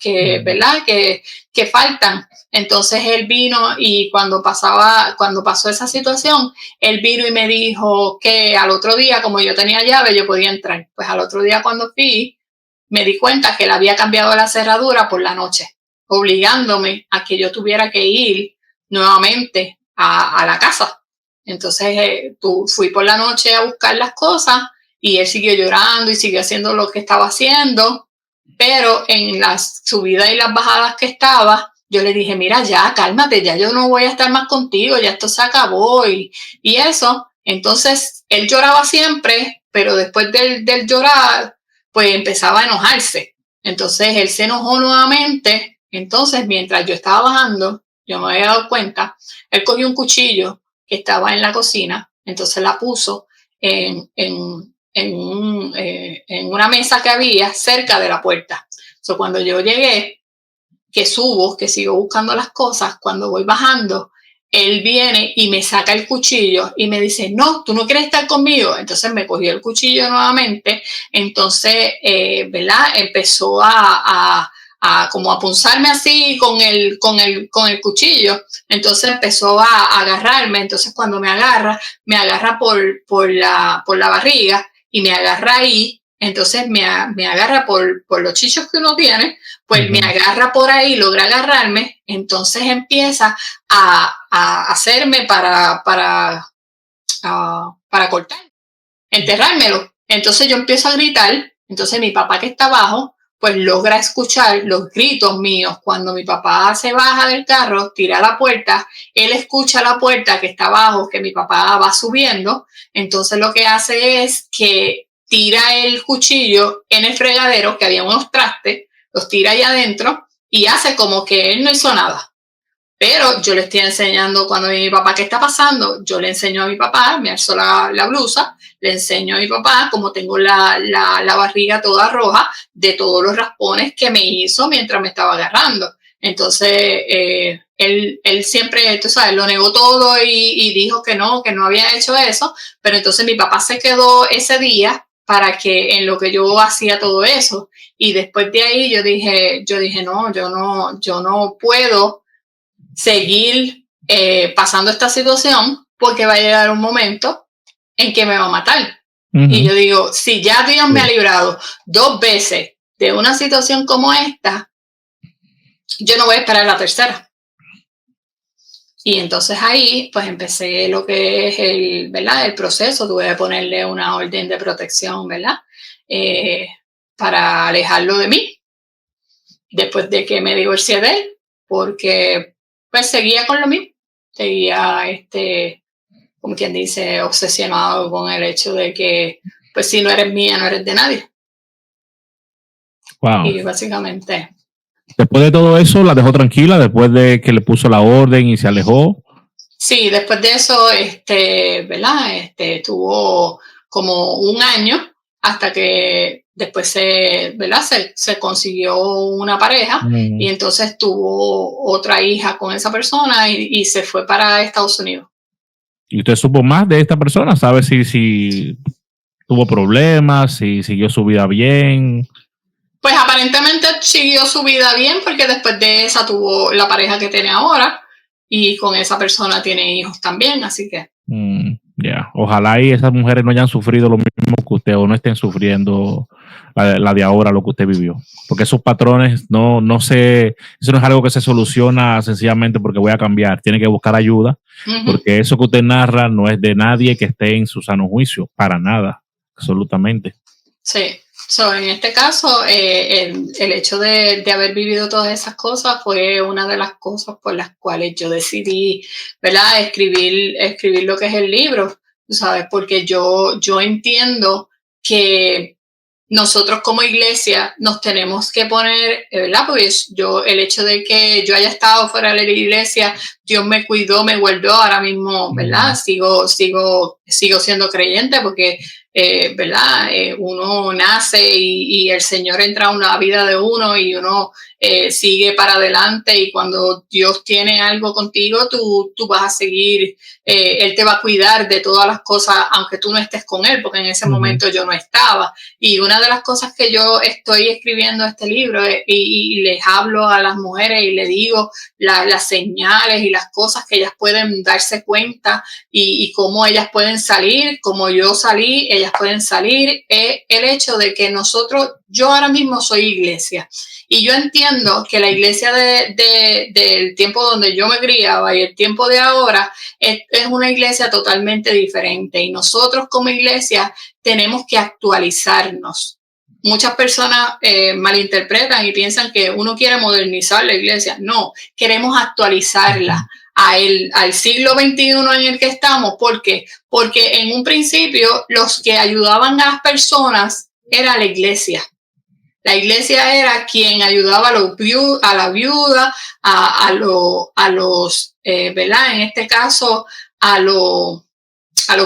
¿verdad? Que faltan. Entonces él vino, y cuando pasó esa situación, él vino y me dijo que al otro día, como yo tenía llave, yo podía entrar. Pues al otro día, cuando fui, me di cuenta que él había cambiado la cerradura por la noche, obligándome a que yo tuviera que ir nuevamente a la casa. Entonces fui por la noche a buscar las cosas, y él siguió llorando y siguió haciendo lo que estaba haciendo, pero en las subidas y las bajadas que estaba, yo le dije, mira, ya, cálmate, ya yo no voy a estar más contigo, ya esto se acabó, y eso. Entonces él lloraba siempre, pero después del llorar, pues empezaba a enojarse. Entonces él se enojó nuevamente. Entonces, mientras yo estaba bajando, yo me había dado cuenta, él cogió un cuchillo que estaba en la cocina, entonces la puso en una mesa que había cerca de la puerta. So, cuando yo llegué, que sigo buscando las cosas, cuando voy bajando, él viene y me saca el cuchillo y me dice, no, tú no quieres estar conmigo. Entonces me cogió el cuchillo nuevamente. Entonces, ¿verdad? Empezó a como a punzarme así con el cuchillo. Entonces empezó a agarrarme. Entonces cuando me agarra por la barriga, y me agarra ahí. Entonces me agarra por los chichos que uno tiene, pues me agarra por ahí, logra agarrarme. Entonces empieza a hacerme para cortar, enterrármelo. Entonces yo empiezo a gritar. Entonces mi papá, que está abajo, pues logra escuchar los gritos míos. Cuando mi papá se baja del carro, tira la puerta, él escucha la puerta que está abajo, que mi papá va subiendo. Entonces lo que hace es que tira el cuchillo en el fregadero, que había unos trastes, los tira allá adentro, y hace como que él no hizo nada. Pero yo le estoy enseñando, cuando mi papá, ¿qué está pasando? Yo le enseño a mi papá, me alzo la blusa, le enseño a mi papá cómo tengo la barriga toda roja de todos los raspones que me hizo mientras me estaba agarrando. Entonces, él siempre, tú sabes, lo negó todo, y dijo que no había hecho eso. Pero entonces mi papá se quedó ese día para que en lo que yo hacía todo eso. Y después de ahí yo dije, no, yo no puedo seguir pasando esta situación porque va a llegar un momento en que me va a matar. Y yo digo, si ya Dios me ha librado 2 veces de una situación como esta, yo no voy a esperar la tercera. Y entonces ahí pues empecé lo que es el proceso. Tuve que ponerle una orden de protección, ¿verdad? Para alejarlo de mí después de que me divorcié de él, porque pues seguía con lo mismo, seguía como quien dice, obsesionado con el hecho de que pues si no eres mía, no eres de nadie. Wow. Y básicamente. Después de todo eso, la dejó tranquila, después de que le puso la orden y se alejó. Sí, después de eso, ¿verdad? Tuvo como un año hasta que después ¿verdad? Se consiguió una pareja y entonces tuvo otra hija con esa persona y se fue para Estados Unidos. ¿Y usted supo más de esta persona? ¿Sabe si tuvo problemas, si siguió su vida bien? Pues aparentemente siguió su vida bien porque después de esa tuvo la pareja que tiene ahora y con esa persona tiene hijos también, así que. Ya, ojalá y esas mujeres no hayan sufrido lo mismo que usted o no estén sufriendo la de ahora, lo que usted vivió. Porque esos patrones eso no es algo que se soluciona sencillamente porque voy a cambiar. Tiene que buscar ayuda, porque eso que usted narra no es de nadie que esté en su sano juicio, para nada, absolutamente. Sí. En este caso, el hecho de haber vivido todas esas cosas fue una de las cosas por las cuales yo decidí, ¿verdad? Escribir lo que es el libro, ¿sabes? Porque yo entiendo que nosotros como iglesia nos tenemos que poner, ¿verdad? Porque el hecho de que yo haya estado fuera de la iglesia, Dios me cuidó, me guardó, ahora mismo, ¿verdad? Sigo siendo creyente porque, ¿verdad? Uno nace y el Señor entra en la vida de uno y uno sigue para adelante y cuando Dios tiene algo contigo, tú vas a seguir, Él te va a cuidar de todas las cosas, aunque tú no estés con Él, porque en ese momento yo no estaba. Y una de las cosas que yo estoy escribiendo este libro y les hablo a las mujeres y les digo las señales y las cosas que ellas pueden darse cuenta y cómo ellas pueden salir, como yo salí, ellas pueden salir, es el hecho de que yo ahora mismo soy iglesia. Y yo entiendo que la iglesia del tiempo donde yo me criaba y el tiempo de ahora es una iglesia totalmente diferente. Y nosotros como iglesia tenemos que actualizarnos. Muchas personas malinterpretan y piensan que uno quiere modernizar la iglesia. No, queremos actualizarla al siglo XXI en el que estamos. ¿Por qué? Porque en un principio los que ayudaban a las personas era la iglesia. La iglesia era quien ayudaba a la viuda, a los, ¿verdad? En este caso, a los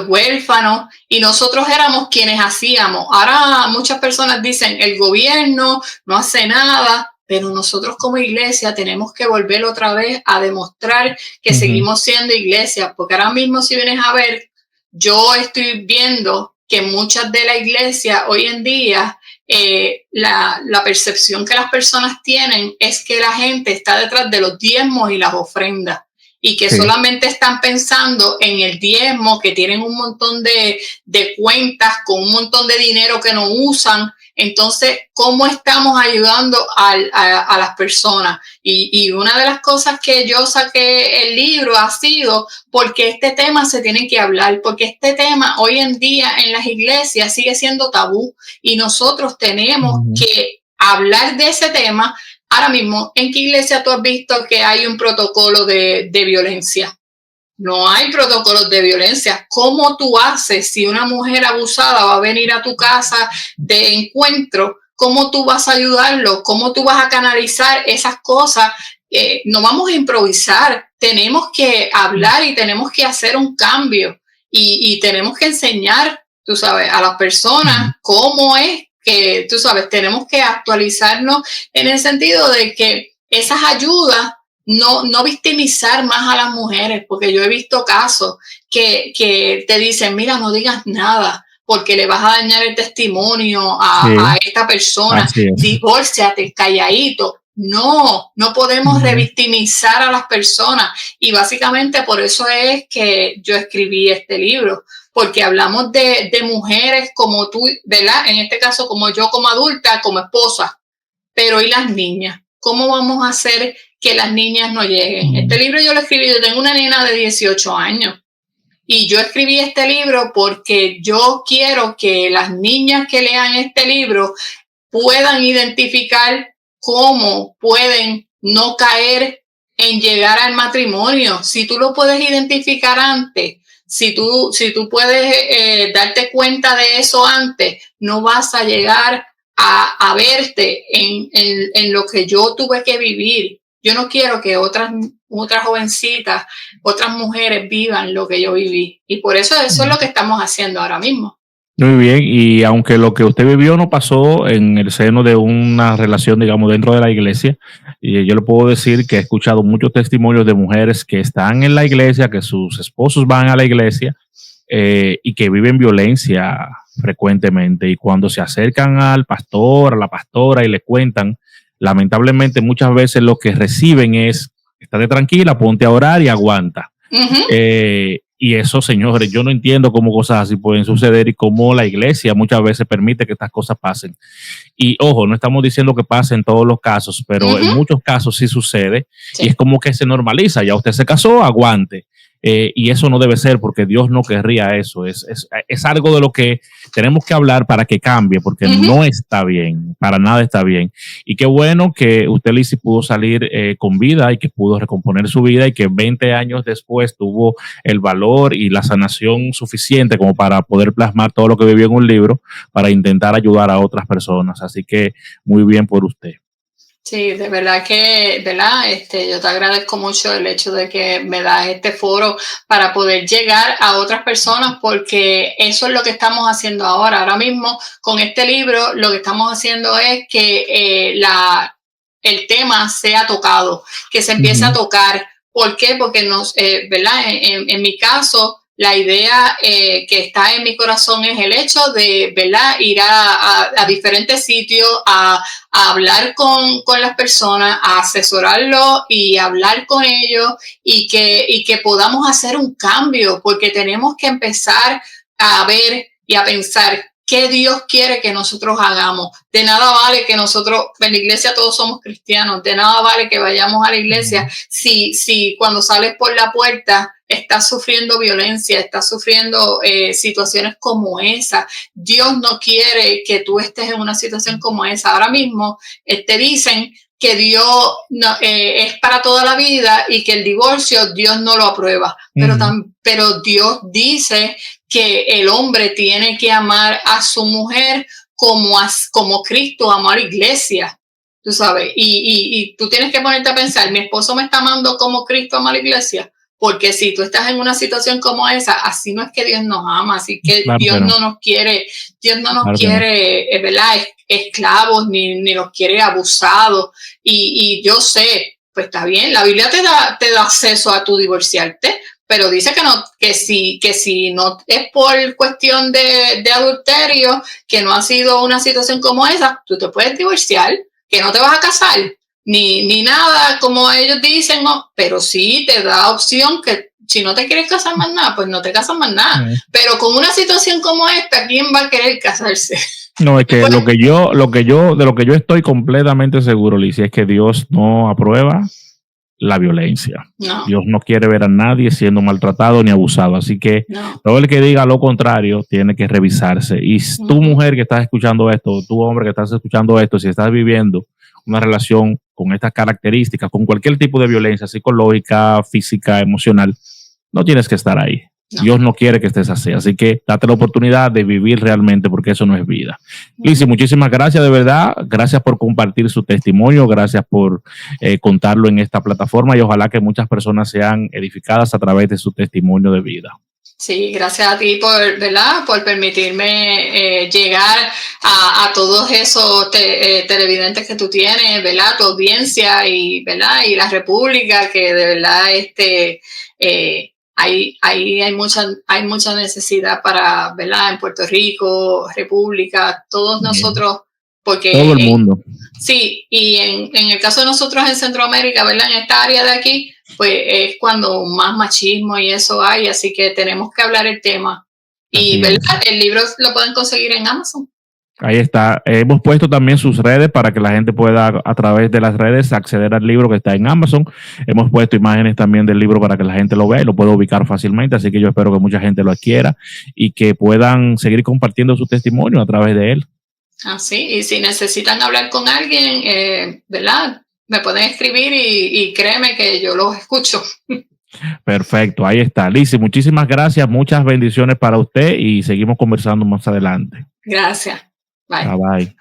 huérfanos, y nosotros éramos quienes hacíamos. Ahora muchas personas dicen, el gobierno no hace nada, pero nosotros como iglesia tenemos que volver otra vez a demostrar que seguimos siendo iglesia, porque ahora mismo si vienes a ver, yo estoy viendo que muchas de la iglesia hoy en día, la percepción que las personas tienen es que la gente está detrás de los diezmos y las ofrendas y que solamente están pensando en el diezmo, que tienen un montón de cuentas con un montón de dinero que no usan. Entonces, ¿cómo estamos ayudando a las personas? Y una de las cosas que yo saqué el libro ha sido porque este tema se tiene que hablar, porque este tema hoy en día en las iglesias sigue siendo tabú y nosotros tenemos que hablar de ese tema. Ahora mismo, ¿en qué iglesia tú has visto que hay un protocolo de violencia? No hay protocolos de violencia. ¿Cómo tú haces si una mujer abusada va a venir a tu casa de encuentro? ¿Cómo tú vas a ayudarlo? ¿Cómo tú vas a canalizar esas cosas? No vamos a improvisar. Tenemos que hablar y tenemos que hacer un cambio y tenemos que enseñar, tú sabes, a las personas cómo es que, tú sabes, tenemos que actualizarnos en el sentido de que esas ayudas no victimizar más a las mujeres, porque yo he visto casos que te dicen, mira, no digas nada, porque le vas a dañar el testimonio a esta persona. Divórciate, calladito. No podemos revictimizar a las personas. Y básicamente por eso es que yo escribí este libro, porque hablamos de mujeres como tú, ¿verdad? En este caso, como yo, como adulta, como esposa. Pero ¿y las niñas? ¿Cómo vamos a hacer que las niñas no lleguen? Este libro yo lo escribí, yo tengo una nena de 18 años. Y yo escribí este libro porque yo quiero que las niñas que lean este libro puedan identificar cómo pueden no caer en llegar al matrimonio. Si tú lo puedes identificar antes, si tú puedes darte cuenta de eso antes, no vas a llegar a verte en lo que yo tuve que vivir. Yo no quiero que otras jovencitas, otras mujeres vivan lo que yo viví. Y por eso es lo que estamos haciendo ahora mismo. Muy bien, y aunque lo que usted vivió no pasó en el seno de una relación, digamos, dentro de la iglesia, y yo le puedo decir que he escuchado muchos testimonios de mujeres que están en la iglesia, que sus esposos van a la iglesia y que viven violencia frecuentemente. Y cuando se acercan al pastor, a la pastora y le cuentan, lamentablemente muchas veces lo que reciben es: estate tranquila, ponte a orar y aguanta. Y eso, señores, yo no entiendo cómo cosas así pueden suceder y cómo la iglesia muchas veces permite que estas cosas pasen. Y ojo, no estamos diciendo que pase en todos los casos, pero en muchos casos sí sucede. Y es como que se normaliza. Ya usted se casó, aguante. Y eso no debe ser, porque Dios no querría eso. Es algo de lo que tenemos que hablar para que cambie, porque no está bien, para nada está bien. Y qué bueno que usted, Lizzy, pudo salir con vida y que pudo recomponer su vida y que 20 años después tuvo el valor y la sanación suficiente como para poder plasmar todo lo que vivió en un libro para intentar ayudar a otras personas. Así que muy bien por usted. Sí, de verdad que, ¿verdad? Yo te agradezco mucho el hecho de que me das este foro para poder llegar a otras personas, porque eso es lo que estamos haciendo ahora. Ahora mismo, con este libro, lo que estamos haciendo es que el tema sea tocado, que se empiece a tocar. ¿Por qué? Porque ¿verdad? En mi caso, la idea que está en mi corazón es el hecho de, ¿verdad?, ir a diferentes sitios, a hablar con las personas, a asesorarlos y hablar con ellos y que podamos hacer un cambio, porque tenemos que empezar a ver y a pensar qué Dios quiere que nosotros hagamos. De nada vale que nosotros, en la iglesia todos somos cristianos, de nada vale que vayamos a la iglesia si cuando sales por la puerta estás sufriendo violencia, estás sufriendo situaciones como esa. Dios no quiere que tú estés en una situación como esa. Ahora mismo te dicen que Dios es para toda la vida y que el divorcio Dios no lo aprueba. Pero Dios dice que el hombre tiene que amar a su mujer como Cristo amó a la iglesia. Tú sabes, y tú tienes que ponerte a pensar, mi esposo me está amando como Cristo ama a la iglesia. Porque si tú estás en una situación como esa, así no es que Dios nos ama, así que claro, Dios no nos quiere, ¿verdad?, esclavos, ni nos quiere abusados. Y yo sé, pues está bien, la Biblia te da acceso a tu divorciarte, pero dice que si no es por cuestión de adulterio, que no ha sido una situación como esa, tú te puedes divorciar, que no te vas a casar. Ni nada, como ellos dicen, no, pero sí te da opción que si no te quieres casar más nada, pues no te casas más nada. Pero con una situación como esta, ¿quién va a querer casarse? No, es que de lo que yo estoy completamente seguro, Lizzy, es que Dios no aprueba la violencia. No. Dios no quiere ver a nadie siendo maltratado ni abusado. Así que todo el que diga lo contrario tiene que revisarse. Y tú, mujer que estás escuchando esto, tú, hombre que estás escuchando esto, si estás viviendo una relación con estas características, con cualquier tipo de violencia psicológica, física, emocional, no tienes que estar ahí. No. Dios no quiere que estés así. Así que date la oportunidad de vivir realmente, porque eso no es vida. Lizzy, muchísimas gracias, de verdad. Gracias por compartir su testimonio. Gracias por contarlo en esta plataforma y ojalá que muchas personas sean edificadas a través de su testimonio de vida. Sí, gracias a ti por permitirme llegar a todos esos televidentes que tú tienes, ¿verdad? Tu audiencia y la República, que de verdad hay mucha necesidad para, ¿verdad? En Puerto Rico, República, todos nosotros, porque todo el mundo. Sí, y en el caso de nosotros en Centroamérica, ¿verdad? En esta área de aquí, pues es cuando más machismo y eso hay, así que tenemos que hablar el tema. Y, ¿verdad? El libro lo pueden conseguir en Amazon. Ahí está. Hemos puesto también sus redes para que la gente pueda a través de las redes acceder al libro que está en Amazon. Hemos puesto imágenes también del libro para que la gente lo vea y lo pueda ubicar fácilmente. Así que yo espero que mucha gente lo adquiera y que puedan seguir compartiendo su testimonio a través de él. Así, y si necesitan hablar con alguien, ¿verdad? Me pueden escribir y créeme que yo los escucho. Perfecto, ahí está. Lizzy, muchísimas gracias, muchas bendiciones para usted y seguimos conversando más adelante. Gracias. Bye. Bye bye.